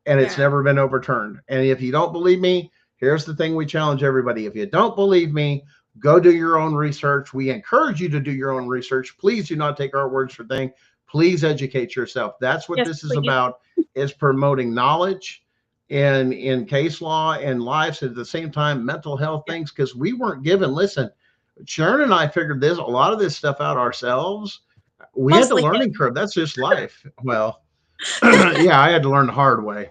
And it's never been overturned. And if you don't believe me, here's the thing we challenge everybody. If you don't believe me, go do your own research. We encourage you to do your own research. Please do not take our words for thing. Please educate yourself. That's what this is about, is promoting knowledge in case law and lives, at the same time mental health things, because we weren't given, listen, Sharon and I figured a lot of this stuff out ourselves. We had the learning curve. That's just life. Well, yeah, I had to learn the hard way.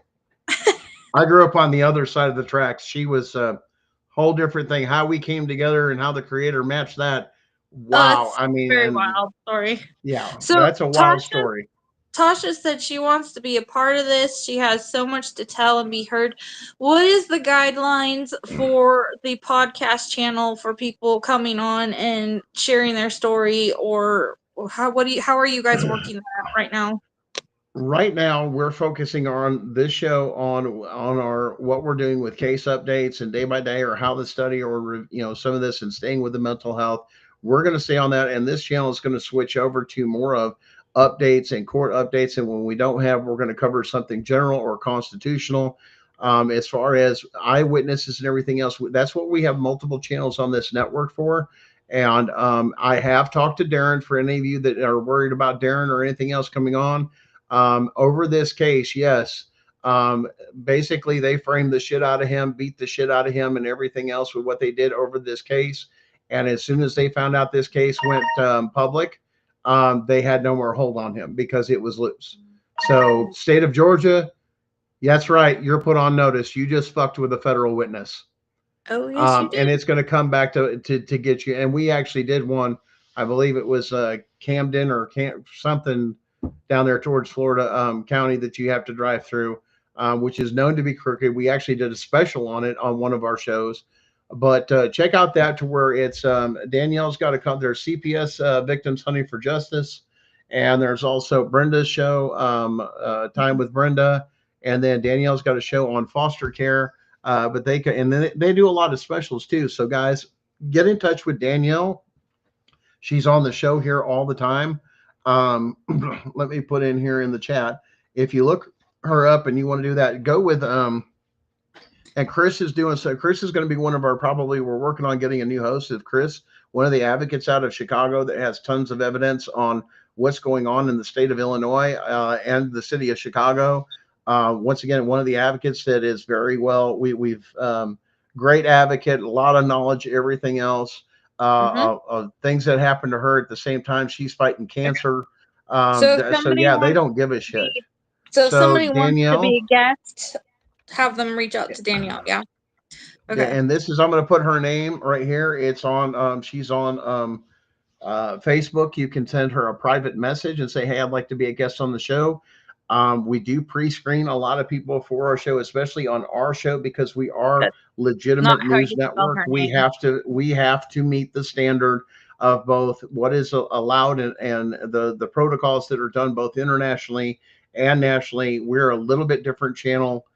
I grew up on the other side of the tracks. She was a whole different thing. How we came together and how the creator matched that. Wow. I mean, very wild story. Yeah, so that's a wild story. Tasha said she wants to be a part of this. She has so much to tell and be heard. What is the guidelines for the podcast channel for people coming on and sharing their story, or how are you guys working that out right now? Right now we're focusing on this show on our what we're doing with case updates and day by day, or how the study, or some of this, and staying with the mental health. We're going to stay on that, and this channel is going to switch over to more of updates and court updates. And when we don't have, we're going to cover something general or constitutional. As far as eyewitnesses and everything else, that's what we have multiple channels on this network for. And I have talked to Darren. For any of you that are worried about Darren or anything else coming on, over this case, yes. Um, Basically, they framed the shit out of him, beat the shit out of him, and everything else with what they did over this case. And as soon as they found out this case went public, they had no more hold on him because it was loose. So, state of Georgia, that's right. You're put on notice. You just fucked with a federal witness. Oh, yes, you And did. it's going to come back to get you. And we actually did one. I believe it was Camden or something down there towards Florida County that you have to drive through, which is known to be crooked. We actually did a special on it on one of our shows. But check out that, to where it's Danielle's got a there's CPS Victims Hunting for Justice, and there's also Brenda's show, Time with Brenda, and then Danielle's got a show on foster care. But they can, and then they do a lot of specials too. So guys, get in touch with Danielle. She's on the show here all the time. Let me put in here in the chat. If you look her up and you want to do that, go with and Chris is doing so. Chris is going to be one of our, probably, we're working on getting a new host of Chris, one of the advocates out of Chicago that has tons of evidence on what's going on in the state of Illinois and the city of Chicago. Once again, one of the advocates that is very well, we've great advocate, a lot of knowledge, everything else, Mm-hmm. things that happened to her at the same time. She's fighting cancer. So if So somebody yeah, they wants don't give a to be, shit. so if So somebody wants to be Danielle, a guest, have them reach out to Danielle. Yeah. Okay. and this is, I'm going to put her name right here. It's on. She's on Facebook. You can send her a private message and say, "Hey, I'd like to be a guest on the show." We do pre-screen a lot of people for our show, especially on our show, because we are That's not legitimate how news you spell network. her name. We have to meet the standard of both what is allowed, and the protocols that are done both internationally and nationally. We're a little bit different channel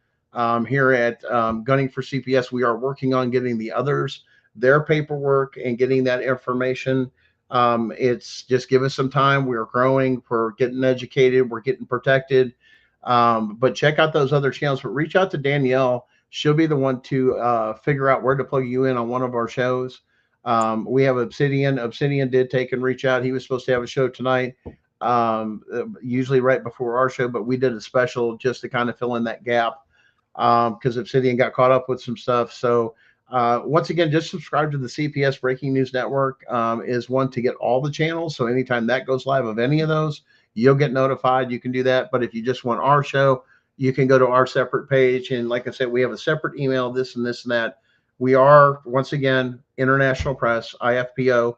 here at Gunning for CPS. We are working on getting the others their paperwork and getting that information. It's just, give us some time. We're growing, we're getting educated, we're getting protected. But check out those other channels. But reach out to Danielle. She'll be the one to figure out where to plug you in on one of our shows. We have Obsidian. Obsidian did take and reach out. He was supposed to have a show tonight, usually right before our show, but we did a special just to kind of fill in that gap because Obsidian got caught up with some stuff. So once again, just subscribe to the CPS Breaking News Network, is one to get all the channels. So anytime that goes live of any of those, you'll get notified. You can do that. But if you just want our show, you can go to our separate page. And like I said, we have a separate email, this and this and that. We are, once again, international press, IFPO.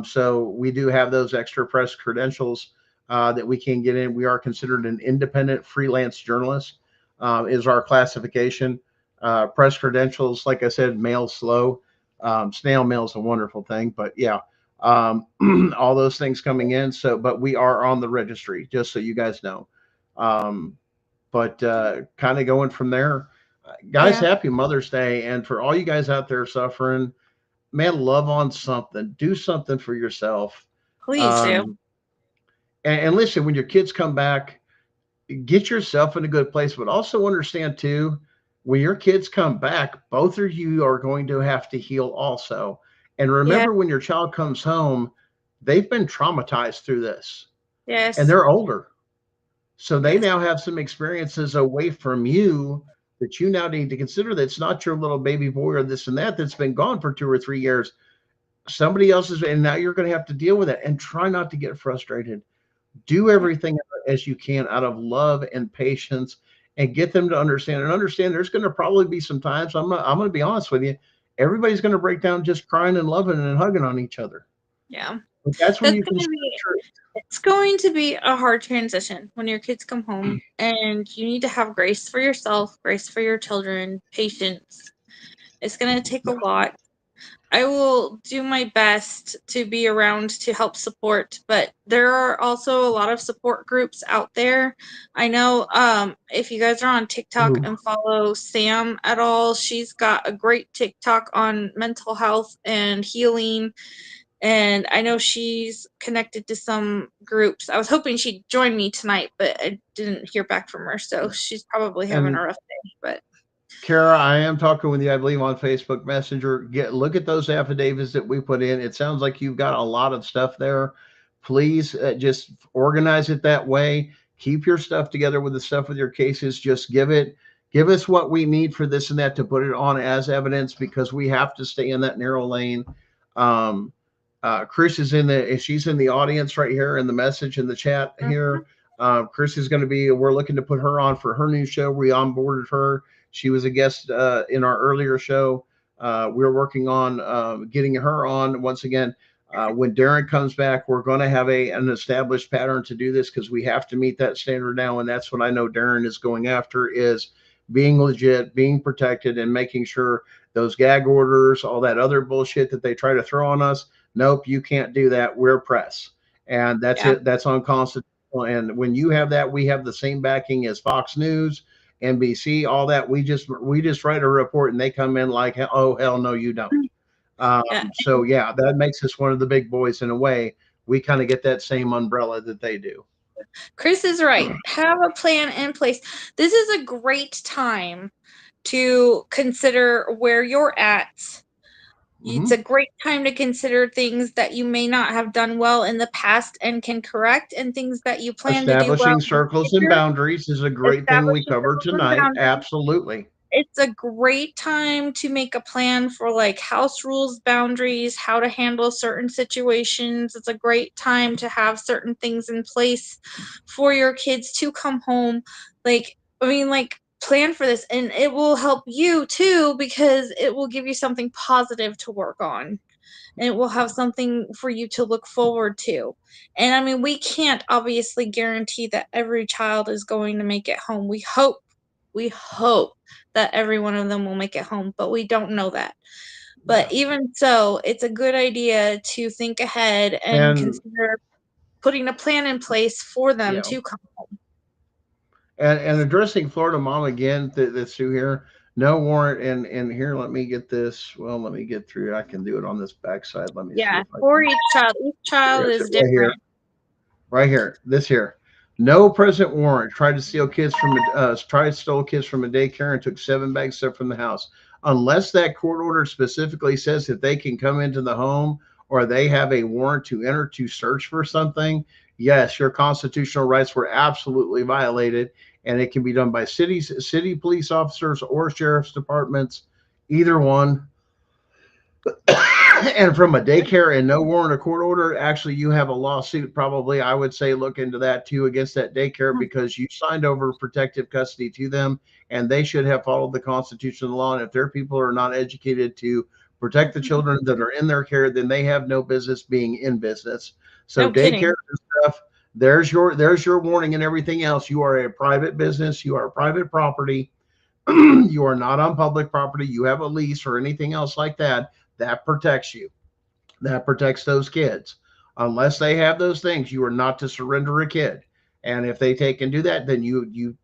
So we do have those extra press credentials that we can get in. We are considered an independent freelance journalist, is our classification. Press credentials, like I said, mail slow. Snail mail is a wonderful thing, but yeah, all those things coming in. So, but we are on the registry, just so you guys know. But kind of going from there, guys, Yeah. happy Mother's Day. And for all you guys out there suffering, man, love on something, do something for yourself. Please do. Um, and listen, when your kids come back, get yourself in a good place, but also understand too, when your kids come back, both of you are going to have to heal also. And Yeah. remember, when your child comes home, they've been traumatized through this and Yes. they're older. So they Yes. now have some experiences away from you that you now need to consider. That's not your little baby boy or this and that that's been gone for 2 or 3 years. Somebody else's, and now you're going to have to deal with it, and try not to get frustrated. Do Yeah. everything as you can out of love and patience, and get them to understand, and understand there's going to probably be some times, I'm going to be honest with you, everybody's going to break down just crying and loving and hugging on each other. Yeah. But that's when It's you can gonna share the be truth. it's going to be a hard transition when your kids come home, and you need to have grace for yourself, grace for your children, patience. It's gonna take a lot. I will do my best to be around to help support, but there are also a lot of support groups out there. I know if you guys are on TikTok Ooh. and follow Sam at all, she's got a great TikTok on mental health and healing. And I know she's connected to some groups. I was hoping she'd join me tonight, but I didn't hear back from her. So she's probably having a And rough day. But Kara, I am talking with you, I believe, on Facebook Messenger. Look at those affidavits that we put in. It sounds like you've got a lot of stuff there. Please just organize it that way. Keep your stuff together with the stuff with your cases. Just give us what we need for this and that to put it on as evidence, because we have to stay in that narrow lane. Um, Chris is she's in the audience right here in the message in the chat here. Chris is going to be, we're looking to put her on for her new show. We onboarded her. She was a guest in our earlier show. We're working on getting her on once again. When Darren comes back, we're going to have an established pattern to do this, because we have to meet that standard now. And that's what I know Darren is going after, is being legit, being protected, and making sure those gag orders, all that other bullshit that they try to throw on us. Nope, you can't do that. We're press. And that's yeah. it. That's unconstitutional. And when you have that, we have the same backing as Fox News, NBC, all that. We just write a report and they come in like, oh hell no, you don't. Yeah. So yeah, that makes us one of the big boys in a way. We kind of get that same umbrella that they do. Chris is right. Have a plan in place. This is a great time to consider where you're at. It's a great time to consider things that you may not have done well in the past and can correct, and things that you plan to do well Establishing in the circles and future. boundaries is a great thing we Establishing covered rules and tonight. boundaries. Absolutely. It's a great time to make a plan for like house rules, boundaries, how to handle certain situations. It's a great time to have certain things in place for your kids to come home. Like, I mean, like, plan for this, and it will help you too, because it will give you something positive to work on, and it will have something for you to look forward to. And I mean, we can't obviously guarantee that every child is going to make it home. We hope that every one of them will make it home, but we don't know that. But even so, it's a good idea to think ahead and And consider putting a plan in place for them yeah, to come home. and addressing Florida mom again, that's through here. No warrant, and here, let me get this. Well, let me get through. I can do it on this backside. Let me see Yeah, if I for can. each child. Each child Yes, is right here, different. right here. This here. No present warrant. Tried to steal kids from stole kids from a daycare and took 7 bags of stuff from the house. Unless that court order specifically says that they can come into the home, or they have a warrant to enter to search for something, yes, your constitutional rights were absolutely violated, and it can be done by city police officers or sheriff's departments, either one. And from a daycare and no warrant or court order, actually, you have a lawsuit. Probably, I would say, look into that too against that daycare, because you signed over protective custody to them, and they should have followed the Constitution and the law. And if their people are not educated to protect the children that are in their care, then they have no business being in business. So No daycare kidding. and stuff, there's your warning, and everything else. You are a private business. You are private property. You are not on public property. You have a lease or anything else like that. That protects you. That protects those kids. Unless they have those things, you are not to surrender a kid. And if they take and do that, then you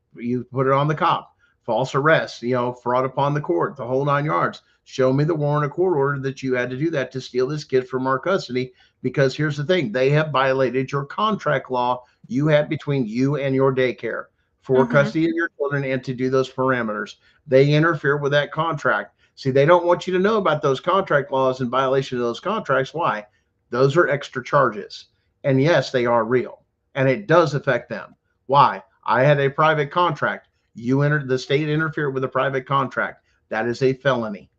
put it on the cop. False arrest, fraud upon the court, the whole 9 yards. Show me the warrant or court order that you had to do that to steal this kid from our custody. Because here's the thing, they have violated your contract law you had between you and your daycare for custody of your children, and to do those parameters. They interfere with that contract. See, they don't want you to know about those contract laws in violation of those contracts. Why? Those are extra charges. And yes, they are real. And it does affect them. Why? I had a private contract. The state interfered with a private contract. That is a felony.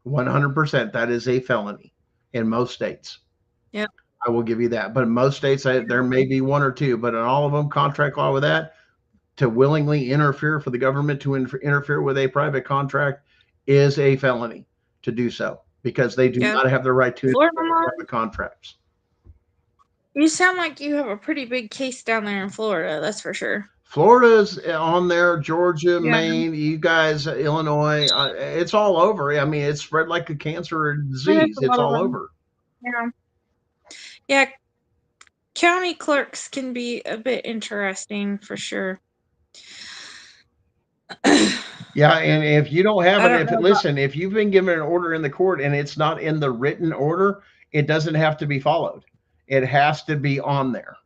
100%. That is a felony in most states. Yeah. I will give you that. But in most states, there may be one or two, but in all of them, contract law with that, to willingly interfere, for the government to interfere with a private contract, is a felony to do so, because they do not have the right to Florida mom, private contracts. you sound like you have a pretty big case down there in Florida, that's for sure. Florida's on there, Georgia, Yeah, Maine, you guys, Illinois. It's all over. I mean, it's spread like a cancer or there's disease. a It's lot of all them. over. Yeah, yeah. County clerks can be a bit interesting for sure. Yeah, and if you don't have I it, don't if know about. listen, if you've been given an order in the court and it's not in the written order, it doesn't have to be followed. It has to be on there.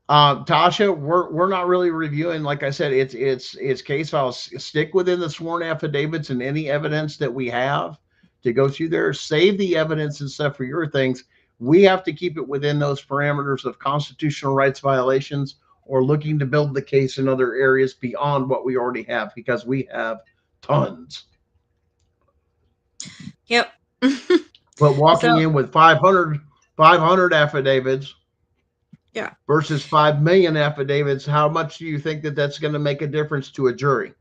Tasha, we're not really reviewing. Like I said, it's case files. Stick within the sworn affidavits and any evidence that we have to go through there. Save the evidence and stuff for your things. We have to keep it within those parameters of constitutional rights violations or looking to build the case in other areas beyond what we already have because we have tons. Yep. But So walking in with 500 affidavits yeah, versus 5 million affidavits, how much do you think that that's going to make a difference to a jury?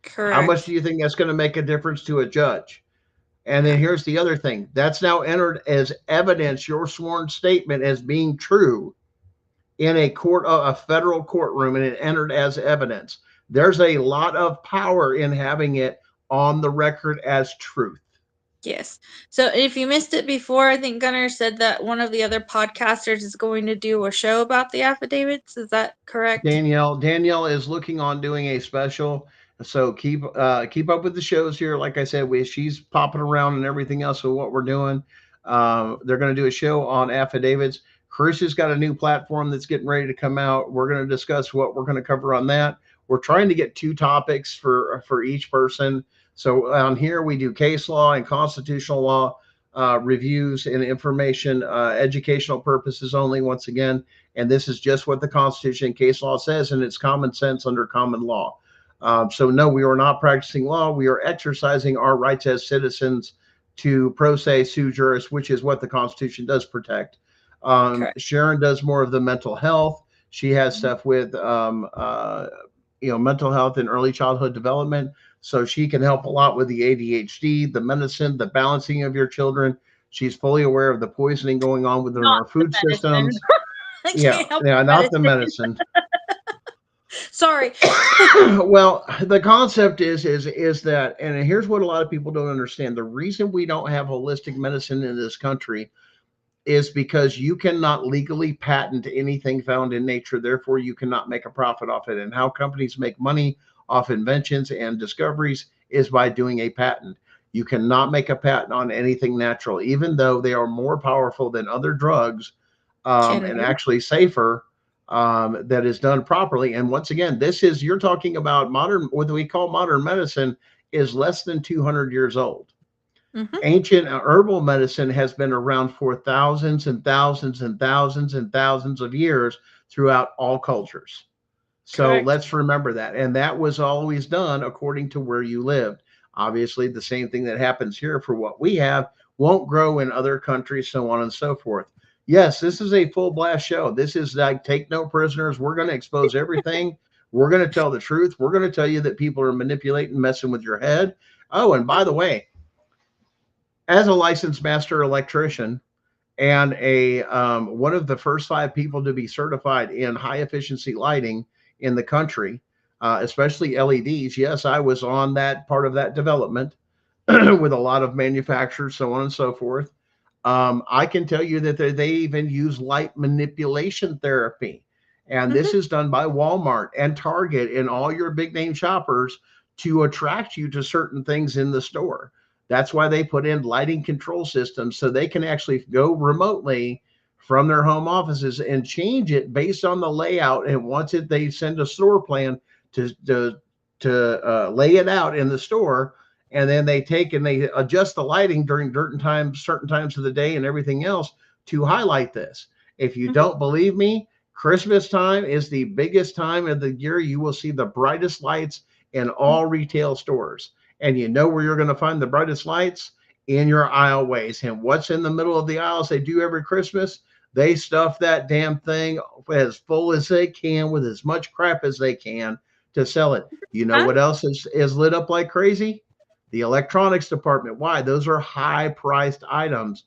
How much correct. do you think that's going to make a difference to a judge? And then Yeah, here's the other thing that's now entered as evidence, your sworn statement as being true in a court, a federal courtroom, and it entered as evidence. There's a lot of power in having it on the record as truth. yes. So if you missed it before, I think Gunnar said that one of the other podcasters is going to do a show about the affidavits. Is that correct? Danielle is looking on doing a special. So keep up with the shows here. Like I said, she's popping around and everything else with what we're doing. They're going to do a show on affidavits. Chris has got a new platform that's getting ready to come out. We're going to discuss what we're going to cover on that. We're trying to get 2 topics for each person. So on here we do case law and constitutional law reviews and information, educational purposes only. Once again, and this is just what the Constitution and case law says, and it's common sense under common law. So no, we are not practicing law. We are exercising our rights as citizens to pro se sue juris, which is what the Constitution does protect. Correct. Sharon does more of the mental health. She has stuff with mental health and early childhood development, so she can help a lot with the ADHD, the medicine, the balancing of your children. She's fully aware of the poisoning going on within Not our the food medicine. systems. I Yeah, can't help yeah, the not the medicine. medicine. Sorry. Well, the concept is that, and here's what a lot of people don't understand: the reason we don't have holistic medicine in this country is because you cannot legally patent anything found in nature. Therefore, you cannot make a profit off it. And how companies make money off inventions and discoveries is by doing a patent. You cannot make a patent on anything natural, even though they are more powerful than other drugs, Can and we? actually safer, that is done properly. And once again, you're talking about modern, what we call modern medicine is less than 200 years old. Mm-hmm. Ancient herbal medicine has been around for thousands and thousands and thousands and thousands of years throughout all cultures. So Correct. let's remember that. And that was always done according to where you lived. Obviously, the same thing that happens here for what we have won't grow in other countries, so on and so forth. Yes, this is a full blast show. This is like take no prisoners. We're going to expose everything. We're going to tell the truth. We're going to tell you that people are manipulating, messing with your head. Oh, and by the way, as a licensed master electrician and a one of the first 5 people to be certified in high efficiency lighting in the country, especially LEDs. Yes, I was on that part of that development with a lot of manufacturers, so on and so forth. I can tell you that they even use light manipulation therapy. And Mm-hmm. this is done by Walmart and Target and all your big name shoppers to attract you to certain things in the store. That's why they put in lighting control systems so they can actually go remotely from their home offices and change it based on the layout. And once they send a store plan to lay it out in the store, and then they take and they adjust the lighting during certain times of the day and everything else to highlight this. If you Mm-hmm. don't believe me, Christmas time is the biggest time of the year. You will see the brightest lights in all retail stores. And you know where you're going to find the brightest lights? In your aisleways. And what's in the middle of the aisles they do every Christmas? They stuff that damn thing as full as they can with as much crap as they can to sell it. You know Huh? what else is lit up like crazy? The electronics department. Why? Those are high priced items.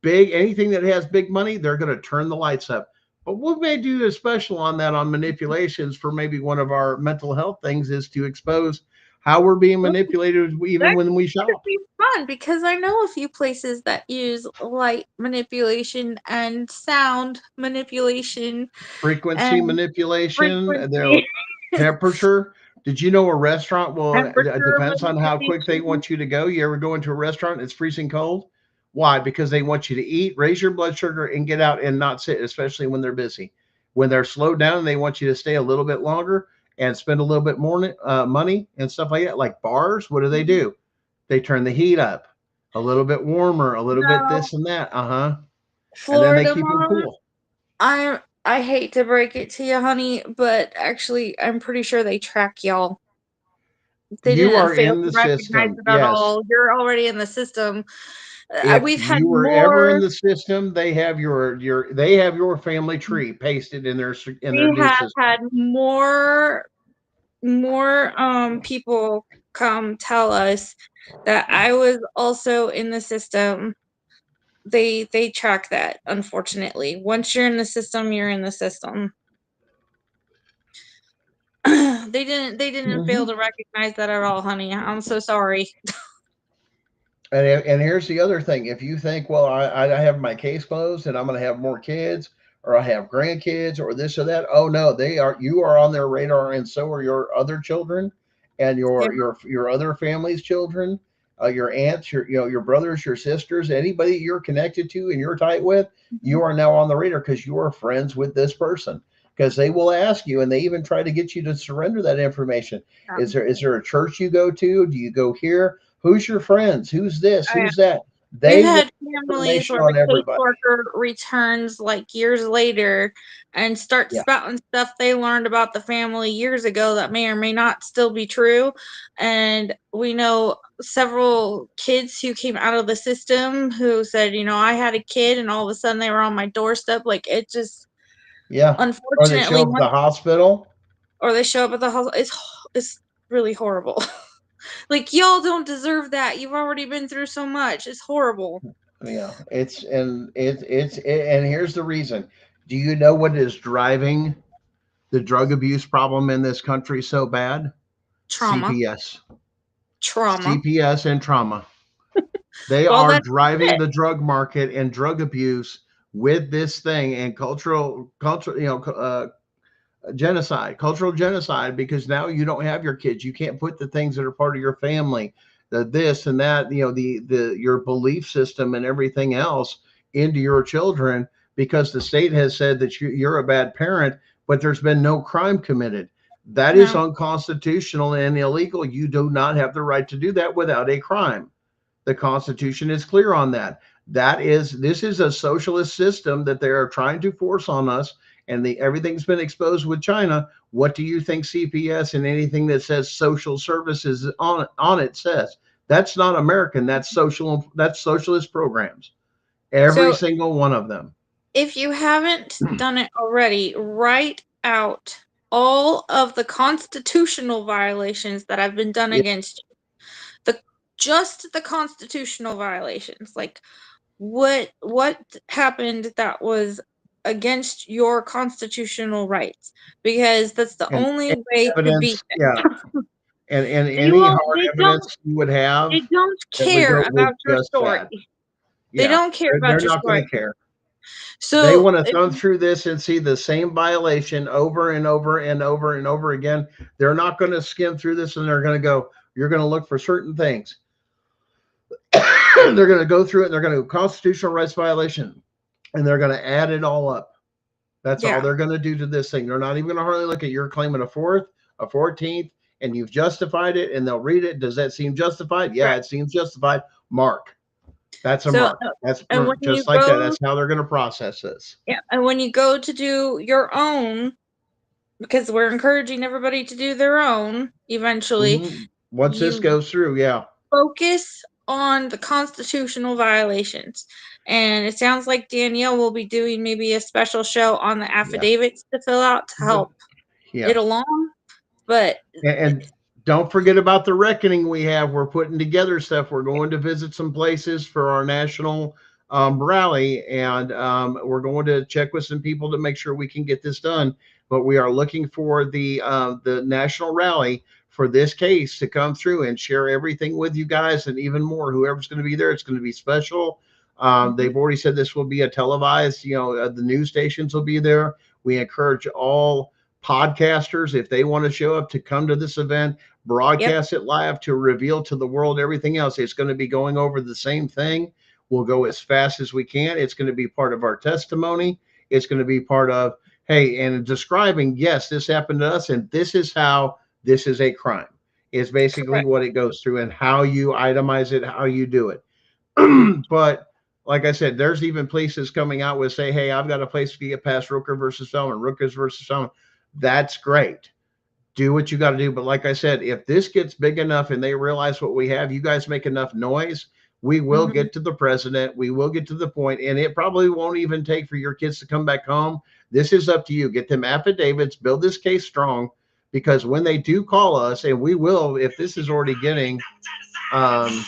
Big, anything that has big money, they're going to turn the lights up. But we may do a special on that on manipulations for maybe one of our mental health things is to expose how we're being manipulated even That when we could shop. be fun because I know a few places that use light manipulation and sound manipulation Frequency and manipulation, their frequency temperature. Did you know a restaurant will, it temperature depends on how quick they manipulation. want you to go. You ever go into a restaurant, it's freezing cold? Why? Because they want you to eat, raise your blood sugar, and get out and not sit, especially when they're busy. When they're slowed down, they want you to stay a little bit longer and spend a little bit more money and stuff like that. Like bars, what Mhm. do? They turn the heat up a little bit warmer, a little bit No, this and that. Uh huh. And then they Florida keep them mom, cool. I hate to break it to you, honey, but actually I'm pretty sure they track y'all. They You didn't are fail in to the recognize system. it at Yes. all. You're already in the system. If We've had you were ever in more the system, they have your family tree pasted in their we new have system. had more people come tell us that I was also in the system. They track that, unfortunately. Once you're in the system, you're in the system. They didn't fail Hmm. to recognize that at all, honey. I'm so sorry. And here's the other thing: if you think, well, I have my case closed and I'm going to have more kids, or I have grandkids, or this or that. Oh no, they are. You are on their radar, and so are your other children, and Yeah. your other family's children, your aunts, your brothers, your sisters, anybody you're connected to and you're tight with. Mhm. You are now on the radar because you are friends with this person. Because they will ask you, and they even try to get you to surrender that information. Um, Is there a church you go to? Do you go here? Who's your friends? Who's this? I Who's that? We've They want had families information where the on everybody. caseworker returns like years later and starts Yeah. spouting stuff they learned about the family years ago that may or may not still be true. And we know several kids who came out of the system who said, I had a kid and all of a sudden they were on my doorstep. Like it just, Yeah. Or they show unfortunately, up at the hospital. or they show up at the hospital. It's really horrible. Like y'all don't deserve that. You've already been through so much. It's horrible. Yeah. And here's the reason. Do you know what is driving the drug abuse problem in this country so bad? Trauma. CPS. Trauma. CPS and trauma. They Well, are that's driving it. the drug market and drug abuse with this thing and cultural, genocide, cultural genocide, because now you don't have your kids. You can't put the things that are part of your family, the this and that, the your belief system and everything else into your children because the state has said that you're a bad parent, but there's been no crime committed. That is No. unconstitutional and illegal. You do not have the right to do that without a crime. The Constitution is clear on that. This is a socialist system that they are trying to force on us, and everything's been exposed with China. What do you think CPS and anything that says social services on it says? That's not American. That's social. That's socialist programs. Every So single one of them. if you haven't done it already, write out all of the constitutional violations that have been done Yeah. against you. The just the constitutional violations. Like what happened that was against your constitutional rights, because that's the And only any way to beat evidence, yeah, them. and They any won't hard they don't evidence you would have they don't that would care go with about your just story. that. They Yeah, don't care they're about your not going story. to care. They So want to if thumb through this and see the same violation over and over and over and over again. They're not going to skim through this and they're going to go, you're going to look for certain things. They're going to go through it and they're going to go constitutional rights violation and they're going to add it all up. That's all yeah, they're going to do to this thing. They're not even going to hardly look at you're claiming a fourth, a 14th, and you've justified it and they'll read it. Does that seem justified? Yeah, right. it seems justified. Mark. That's a So mark. That's and when you just like that. go That's how they're going to process this. yeah, and when you go to do your own, because we're encouraging everybody to do their own eventually, Once this you goes through, yeah. focus on the constitutional violations. And it sounds like Danielle will be doing maybe a special show on the Yeah. affidavits to fill out to help Yeah. it along. But And don't forget about the reckoning we have. We're putting together stuff. We're going to visit some places for our national rally, and we're going to check with some people to make sure we can get this done. But we are looking for the national rally for this case to come through and share everything with you guys, and even more. Whoever's going to be there, it's going to be special. Mhm. They've already said this will be a televised. The news stations will be there. We encourage all podcasters, if they want to show up, to come to this event, Yep. broadcast it live to reveal to the world everything else. It's going to be going over the same thing. We'll go as fast as we can. It's going to be part of our testimony. It's going to be part of, hey, and describing, yes, this happened to us, and this is how this is a crime. Is basically Correct. what it goes through, and how you itemize it, how you do it. But like I said, there's even places coming out with, say, hey, I've got a place to get past Rooker versus Feldman, Rookers versus Feldman. That's great. Do what you got to do. But like I said, if this gets big enough and they realize what we have, you guys make enough noise, we will Mhm. get to the president. We will get to the point, and it probably won't even take for your kids to come back home. This is up to you. Get them affidavits, build this case strong, because when they do call us, and we will, if this is already getting, um,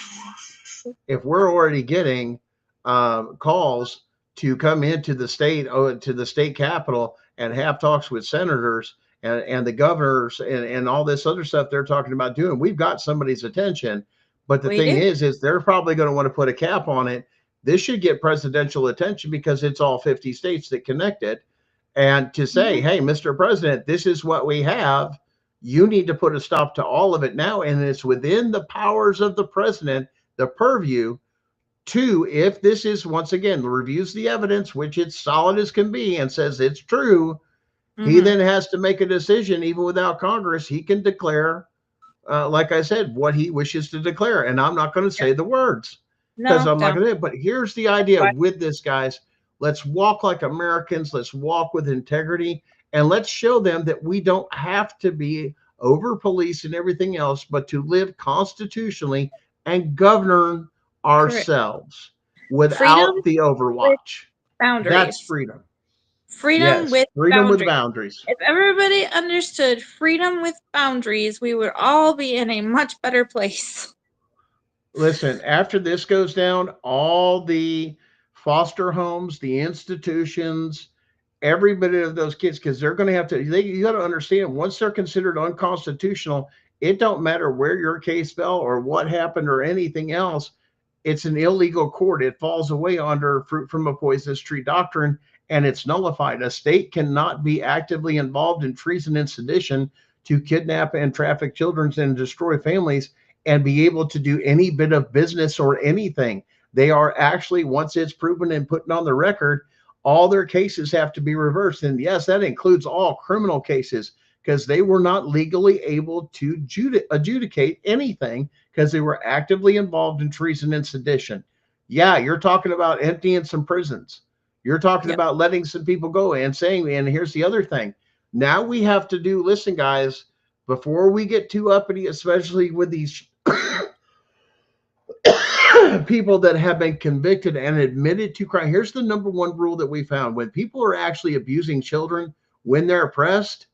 if we're already getting calls to come into the state, to the state capitol, and have talks with senators and the governors, and all this other stuff they're talking about doing, we've got somebody's attention. But the We thing do. is they're probably going to want to put a cap on it. This should get presidential attention because it's all 50 states that connect it. And to say, Mhm. hey, Mr. President, this is what we have. You need to put a stop to all of it now. And it's within the powers of the president, the purview, to, if this is, once again, reviews the evidence, which it's solid as can be, and says it's true, he Mhm. then has to make a decision. Even without Congress, he can declare, like I said, what he wishes to declare. And I'm not going to Yep. say the words because No, I'm not don't. going to. But here's the That's idea why. with this, guys. Let's walk like Americans. Let's walk with integrity. And let's show them that we don't have to be over police and everything else, but to live constitutionally and govern Correct. ourselves Freedom without the with overwatch. That's boundaries. freedom. Freedom Yes, with freedom with boundaries. boundaries. If everybody understood freedom with boundaries, we would all be in a much better place. Listen, after this goes down, all the foster homes, the institutions, every bit of those kids, because they're going to have to, you got to understand, once they're considered unconstitutional, it don't matter where your case fell or what happened or anything else. It's an illegal court. It falls away under fruit from a poisonous tree doctrine, and it's nullified. A state cannot be actively involved in treason and sedition to kidnap and traffic children and destroy families and be able to do any bit of business or anything. They are actually, once it's proven and put on the record, all their cases have to be reversed. And yes, that includes all criminal cases, because they were not legally able to adjudicate anything because they were actively involved in treason and sedition. Yeah, you're talking about emptying some prisons. You're talking Yep. about letting some people go and saying, and here's the other thing. Now we have to do, listen, guys, before we get too uppity, especially with these people that have been convicted and admitted to crime. Here's the number one rule that we found: when people are actually abusing children, when they're oppressed,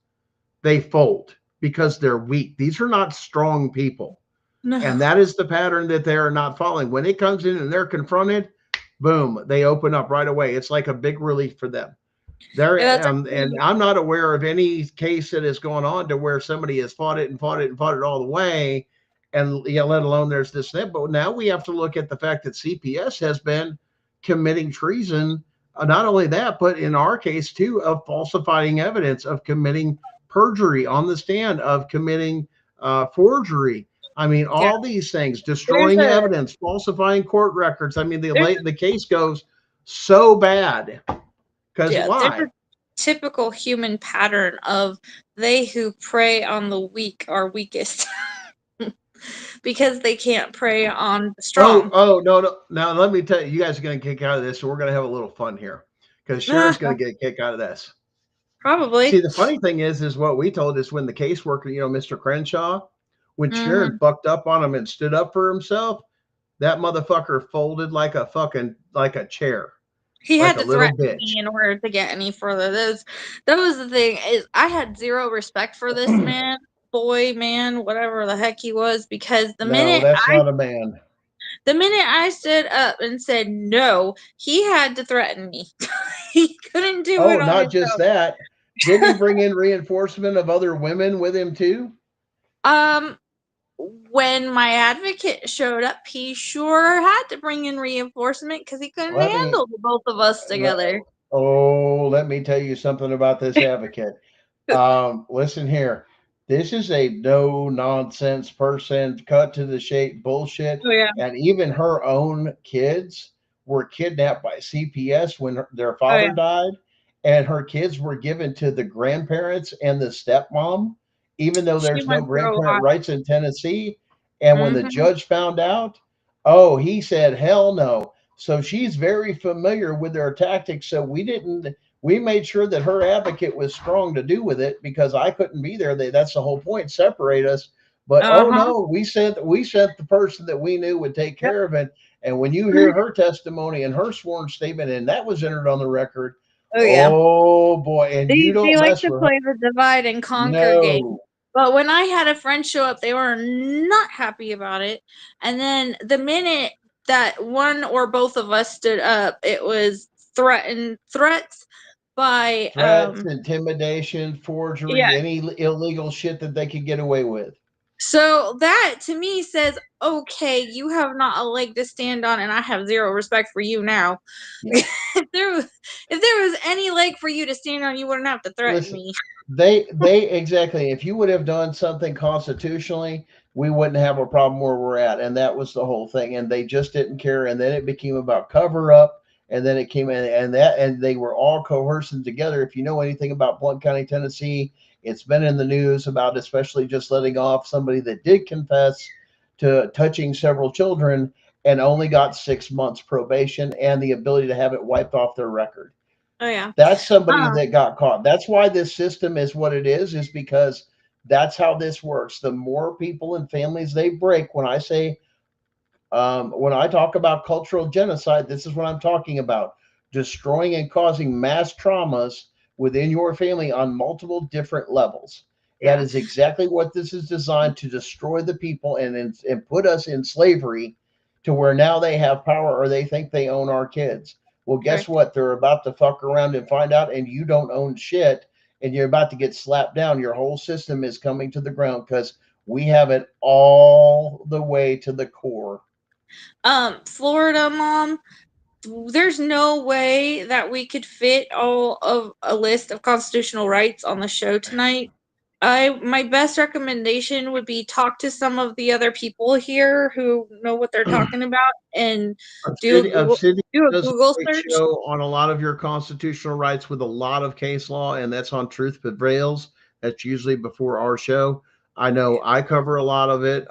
they fold because they're weak. These are not strong people. No. And that is the pattern that they are not following. When it comes in and they're confronted, boom, they open up right away. It's like a big relief for them. Yeah, There, that's and actually I'm not aware of any case that has gone on to where somebody has fought it and fought it and fought it all the way, and let alone there's this and that. But now we have to look at the fact that CPS has been committing treason. Not only that, but in our case too, of falsifying evidence, of committing perjury on the stand, of committing forgery. I mean, yeah. all these things, There's destroying a evidence, falsifying court records. I mean, there's the case goes so bad because there's a why? typical human pattern of they who prey on the weak are weakest because they can't prey on the Oh, strong. oh, no, no. Now let me tell you, you guys are going to kick out of this, so we're going to have a little fun here because Sharon's going to get a kick out of this. See, Probably. the funny thing is what we told is when the caseworker, Mr. Crenshaw, when Sharon Hmm. bucked up on him and stood up for himself, that motherfucker folded like a fucking, like a chair, He like had a to little threaten bitch. me in order to get any further. That was the thing is I had zero respect for this man, boy, man, whatever the heck he was, because the No, minute that's not a man. The minute I stood up and said no, he had to threaten me. He couldn't do Oh, it on not his just that. Didn't he bring in reinforcement of other women with him too? own. When my advocate showed up, he sure had to bring in reinforcement because he couldn't Let me handle the both of us together. let me tell you something about this advocate. Listen here. This is a no nonsense person, cut to the shape bullshit. Oh yeah, And even her own kids were kidnapped by CPS when their oh yeah. father died, and her kids were given to the grandparents and the stepmom, even though She there's no went through a grandparent lot. rights in Tennessee. And when the Hmm. judge found out, oh, he said, hell no. So she's very familiar with their tactics. So we made sure that her advocate was strong to do with it because I couldn't be there. That's the whole point, separate us. But Uh oh huh. no, we sent the person that we knew would take Yep. care of it. And when you hear her testimony and her sworn statement, and that was entered on the record, Oh yeah. oh boy, and you They don't like mess to with her. play the divide and conquer game. No, But when I had a friend show up, they were not happy about it. And then the minute that one or both of us stood up, it was threats by threats, intimidation, yeah. forgery, any illegal shit that they could get away with. So that to me says, okay, you have not a leg to stand on, and I have zero respect for you now. Yeah. If there was any leg for you to stand on, you wouldn't have to threaten Listen, me. they exactly. If you would have done something constitutionally, we wouldn't have a problem where we're at, and that was the whole thing. And they just didn't care. And then it became about cover up, and then it came in, and they were all coercing together. If you know anything about Blount County, Tennessee, it's been in the news about especially just letting off somebody that did confess to touching several children and only got 6 months probation and the ability to have it wiped off their record. Oh yeah. That's somebody Um, that got caught. That's why this system is what it is because that's how this works. The more people and families they break, when I talk about cultural genocide, this is what I'm talking about: destroying and causing mass traumas within your family on multiple different levels. That yeah. is exactly what this is designed to destroy the people and put us in slavery to where now they have power or they think they own our kids. Well, guess Okay. what? They're about to fuck around and find out, and you don't own shit, and you're about to get slapped down. Your whole system is coming to the ground because we have it all the way to the core. Florida mom, there's no way that we could fit all of a list of constitutional rights on the show tonight. My best recommendation would be talk to some of the other people here who know what they're talking about and Obsidian do a does a Google great search. show on a lot of your constitutional rights with a lot of case law, and that's on Truth Prevails. That's usually before our show. I know I cover a lot of it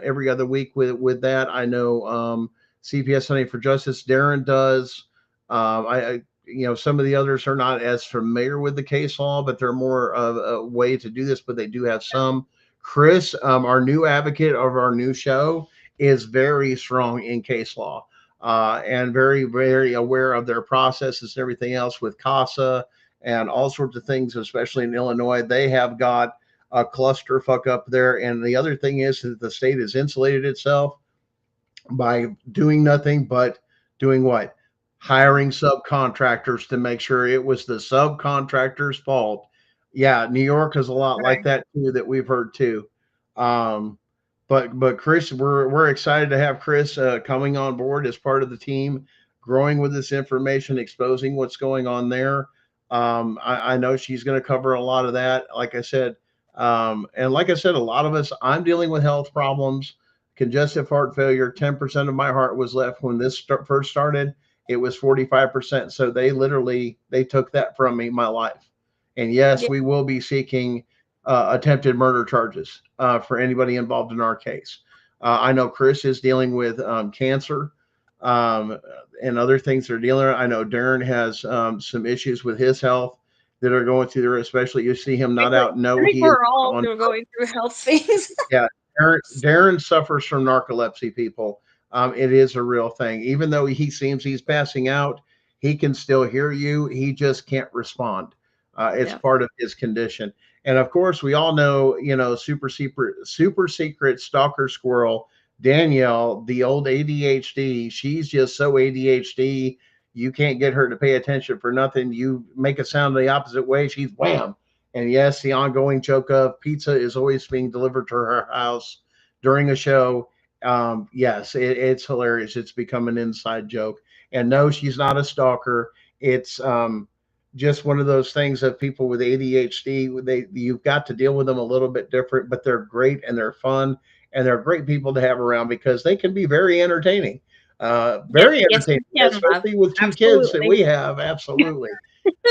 every other week with that. I know CPS Hunting for Justice, Darren does. Some of the others are not as familiar with the case law, but they're more of a way to do this, but they do have some. Chris, our new advocate of our new show, is very strong in case law and very, very aware of their processes and everything else with CASA and all sorts of things, especially in Illinois. They have got a cluster fuck up there. And the other thing is that the state has insulated itself by doing nothing but doing what? Hiring subcontractors to make sure it was the subcontractor's fault. Yeah, New York is a lot like Right. that too, that we've heard too. Um, but Chris, we're excited to have Chris coming on board as part of the team, growing with this information, exposing what's going on there. I know she's going to cover a lot of that. Like I said, and like I said, a lot of us, I'm dealing with health problems, congestive heart failure. 10% of my heart was left when this first started. It was 45%. So they took that from me, my life. And yes, Yeah. we will be seeking attempted murder charges for anybody involved in our case. I know Chris is dealing with cancer um, and other things they're dealing with. I know Darren has some issues with his health that are going through there, especially you see him not out. I No, think he is we're all on. going through health things. Yeah, Darren suffers from narcolepsy, people. It is a real thing. Even though he seems he's passing out, he can still hear you. He just can't respond. It's Yeah. part of his condition. And of course, we all know, super secret stalker squirrel Danielle, the old ADHD, she's just so ADHD. You can't get her to pay attention for nothing. You make a sound the opposite way, she's wham. And yes, the ongoing joke of pizza is always being delivered to her house during a show. Yes, it's hilarious. It's become an inside joke. And no, she's not a stalker. It's just one of those things that people with ADHD, you've got to deal with them a little bit different, but they're great and they're fun and they're great people to have around because they can be very entertaining. Very Yes, entertaining, we can, love. especially with two kids that Absolutely. we have. Absolutely.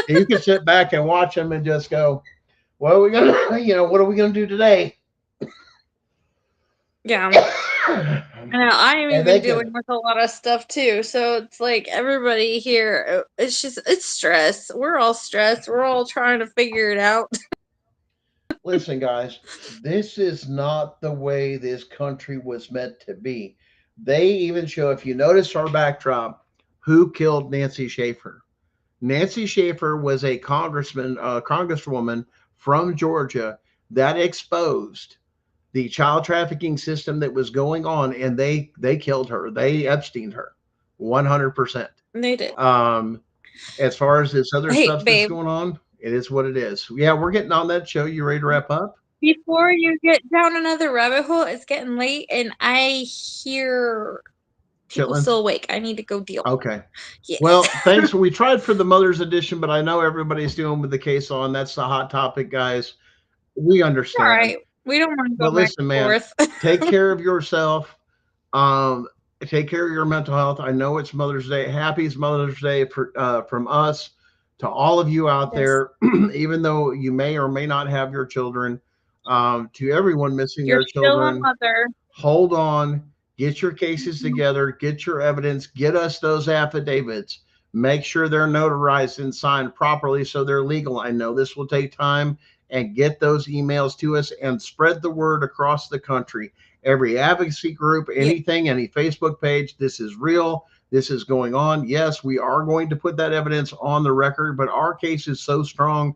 You can sit back and watch them and just go, "Well, we're gonna, what are we gonna do today?" Yeah. I know I'm And they even dealing can with a lot of stuff too. So it's like everybody here, it's stress. We're all stressed. We're all trying to figure it out. listen, guys. This is not the way this country was meant to be. They even show, if you notice our backdrop, who killed Nancy Schaefer. Nancy Schaefer was a congresswoman from Georgia that exposed the child trafficking system that was going on, and they killed her. They Epsteined her, 100%. They did. As far as this other Hey, stuff that's babe, going on, it is what it is. Yeah, we're getting on that show. You ready to wrap up? before you get down another rabbit hole, it's getting late and I hear people Chitlins? still awake. I need to go deal. Okay. Yes. Well, thanks. We tried for the Mother's Edition, but I know everybody's dealing with the case on. That's the hot topic, guys. We All understand. right. We don't want to go But back listen, and man, forth. take care of yourself. Um, take care of your mental health. I know it's Mother's Day. Happy Mother's Day from us to all of you out Yes. there, even though you may or may not have your children. To everyone missing You're their still a children, mother. hold on, get your cases together, get your evidence, get us those affidavits, make sure they're notarized and signed properly so they're legal. I know this will take time, and get those emails to us and spread the word across the country. Every advocacy group, Yeah. anything, any Facebook page, this is real. This is going on. Yes, we are going to put that evidence on the record, but our case is so strong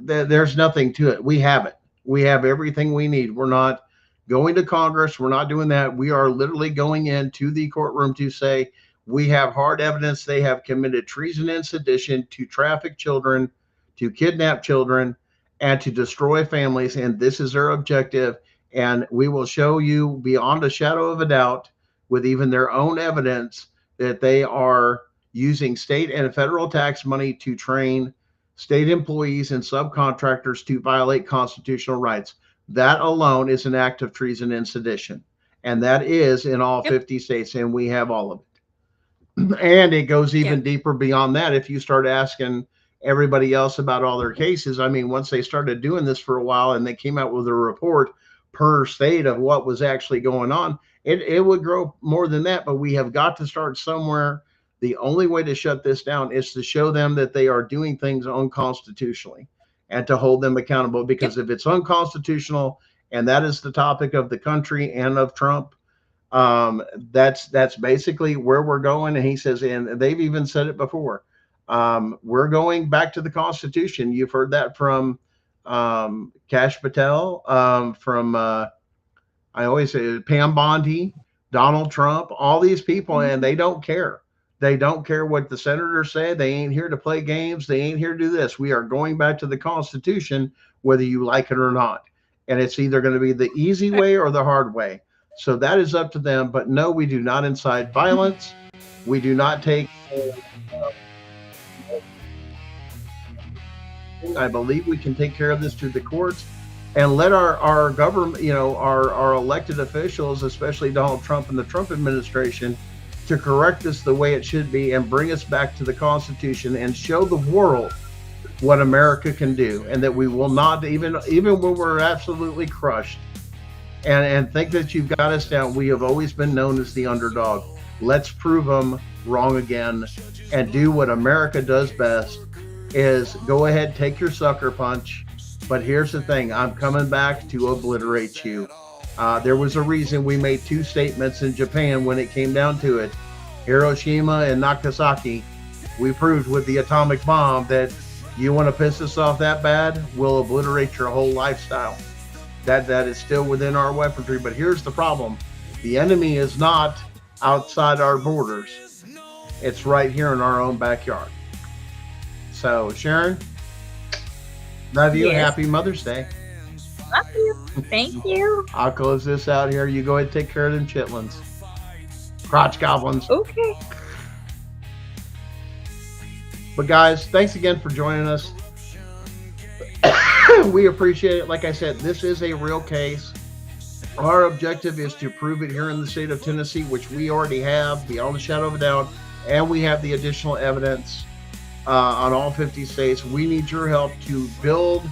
that there's nothing to it. We have it. We have everything we need. We're not going to Congress. We're not doing that. We are literally going into the courtroom to say we have hard evidence they have committed treason and sedition to traffic children, to kidnap children, and to destroy families. And this is their objective. And we will show you beyond a shadow of a doubt, with even their own evidence, that they are using state and federal tax money to train state employees and subcontractors to violate constitutional rights. That alone is an act of treason and sedition. And that is in all 50 states, and we have all of it. And it goes even deeper beyond that. If you start asking everybody else about all their cases, I mean, once they started doing this for a while and they came out with a report per state of what was actually going on, it would grow more than that. But we have got to start somewhere. The only way to shut this down is to show them that they are doing things unconstitutionally and to hold them accountable. Because if it's unconstitutional, and that is the topic of the country and of Trump, that's basically where we're going. And he says, and they've even said it before, we're going back to the Constitution. You've heard that from Kash Patel, from I always say Pam Bondi, Donald Trump, all these people, and they don't care. They don't care what the senators say. They ain't here to play games. They ain't here to do this. We are going back to the Constitution, whether you like it or not. And it's either going to be the easy way or the hard way. So that is up to them. But no, we do not incite violence. We do not take. I believe we can take care of this through the courts and let our government, our elected officials, especially Donald Trump and the Trump administration, to correct this the way it should be and bring us back to the Constitution and show the world what America can do, and that we will not, even when we're absolutely crushed and think that you've got us down, we have always been known as the underdog. Let's prove them wrong again and do what America does best, is go ahead, take your sucker punch. But here's the thing, I'm coming back to obliterate you. There was a reason we made two statements in Japan when it came down to it. Hiroshima and Nagasaki. We proved with the atomic bomb that you want to piss us off that bad, we'll obliterate your whole lifestyle. That is still within our weaponry. But here's the problem. The enemy is not outside our borders. It's right here in our own backyard. So, Sharon, love you. Yes. Happy Mother's Day. Love you. Thank you. I'll close this out here. You go ahead and take care of them chitlins. Crotch goblins. Okay. But guys, thanks again for joining us. We appreciate it. Like I said, this is a real case. Our objective is to prove it here in the state of Tennessee, which we already have beyond a shadow of a doubt, and we have the additional evidence on all 50 states. We need your help to build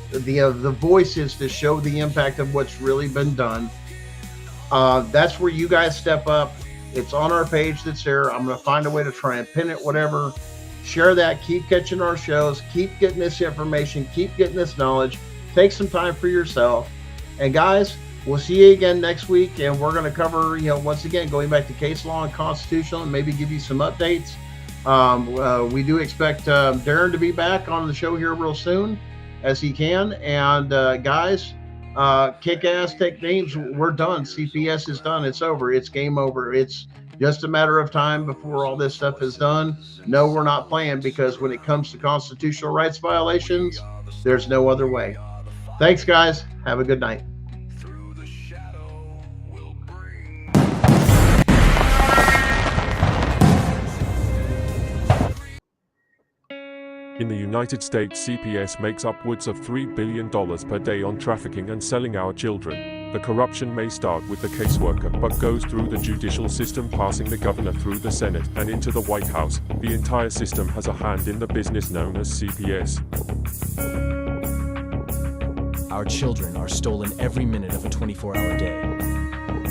the voices to show the impact of what's really been done. That's where you guys step up. It's on our page that's there. I'm going to find a way to try and pin it, whatever. Share that. Keep catching our shows. Keep getting this information. Keep getting this knowledge. Take some time for yourself. And guys, we'll see you again next week. And we're going to cover, once again, going back to case law and constitutional, and maybe give you some updates. We do expect Darren to be back on the show here real soon as he can. And guys, kick ass, take names. We're done. CPS is done. It's over. It's game over. It's just a matter of time before all this stuff is done. No, we're not playing, because when it comes to constitutional rights violations, there's no other way. Thanks, guys. Have a good night. In the United States, CPS makes upwards of $3 billion per day on trafficking and selling our children. The corruption may start with the caseworker, but goes through the judicial system, passing the governor through the Senate and into the White House. The entire system has a hand in the business known as CPS. Our children are stolen every minute of a 24-hour day.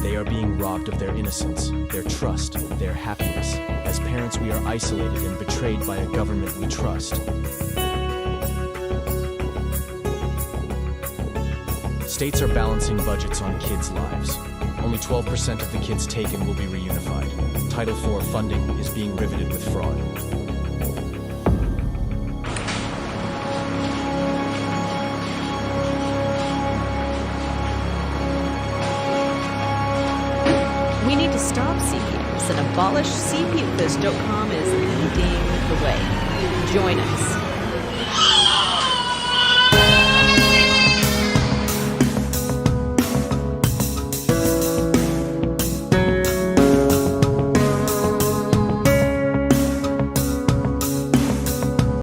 They are being robbed of their innocence, their trust, their happiness. As parents, we are isolated and betrayed by a government we trust. States are balancing budgets on kids' lives. Only 12% of the kids taken will be reunified. Title IV funding is being riveted with fraud. We need to stop CPS and abolish CPS.com is leading the way. Join us.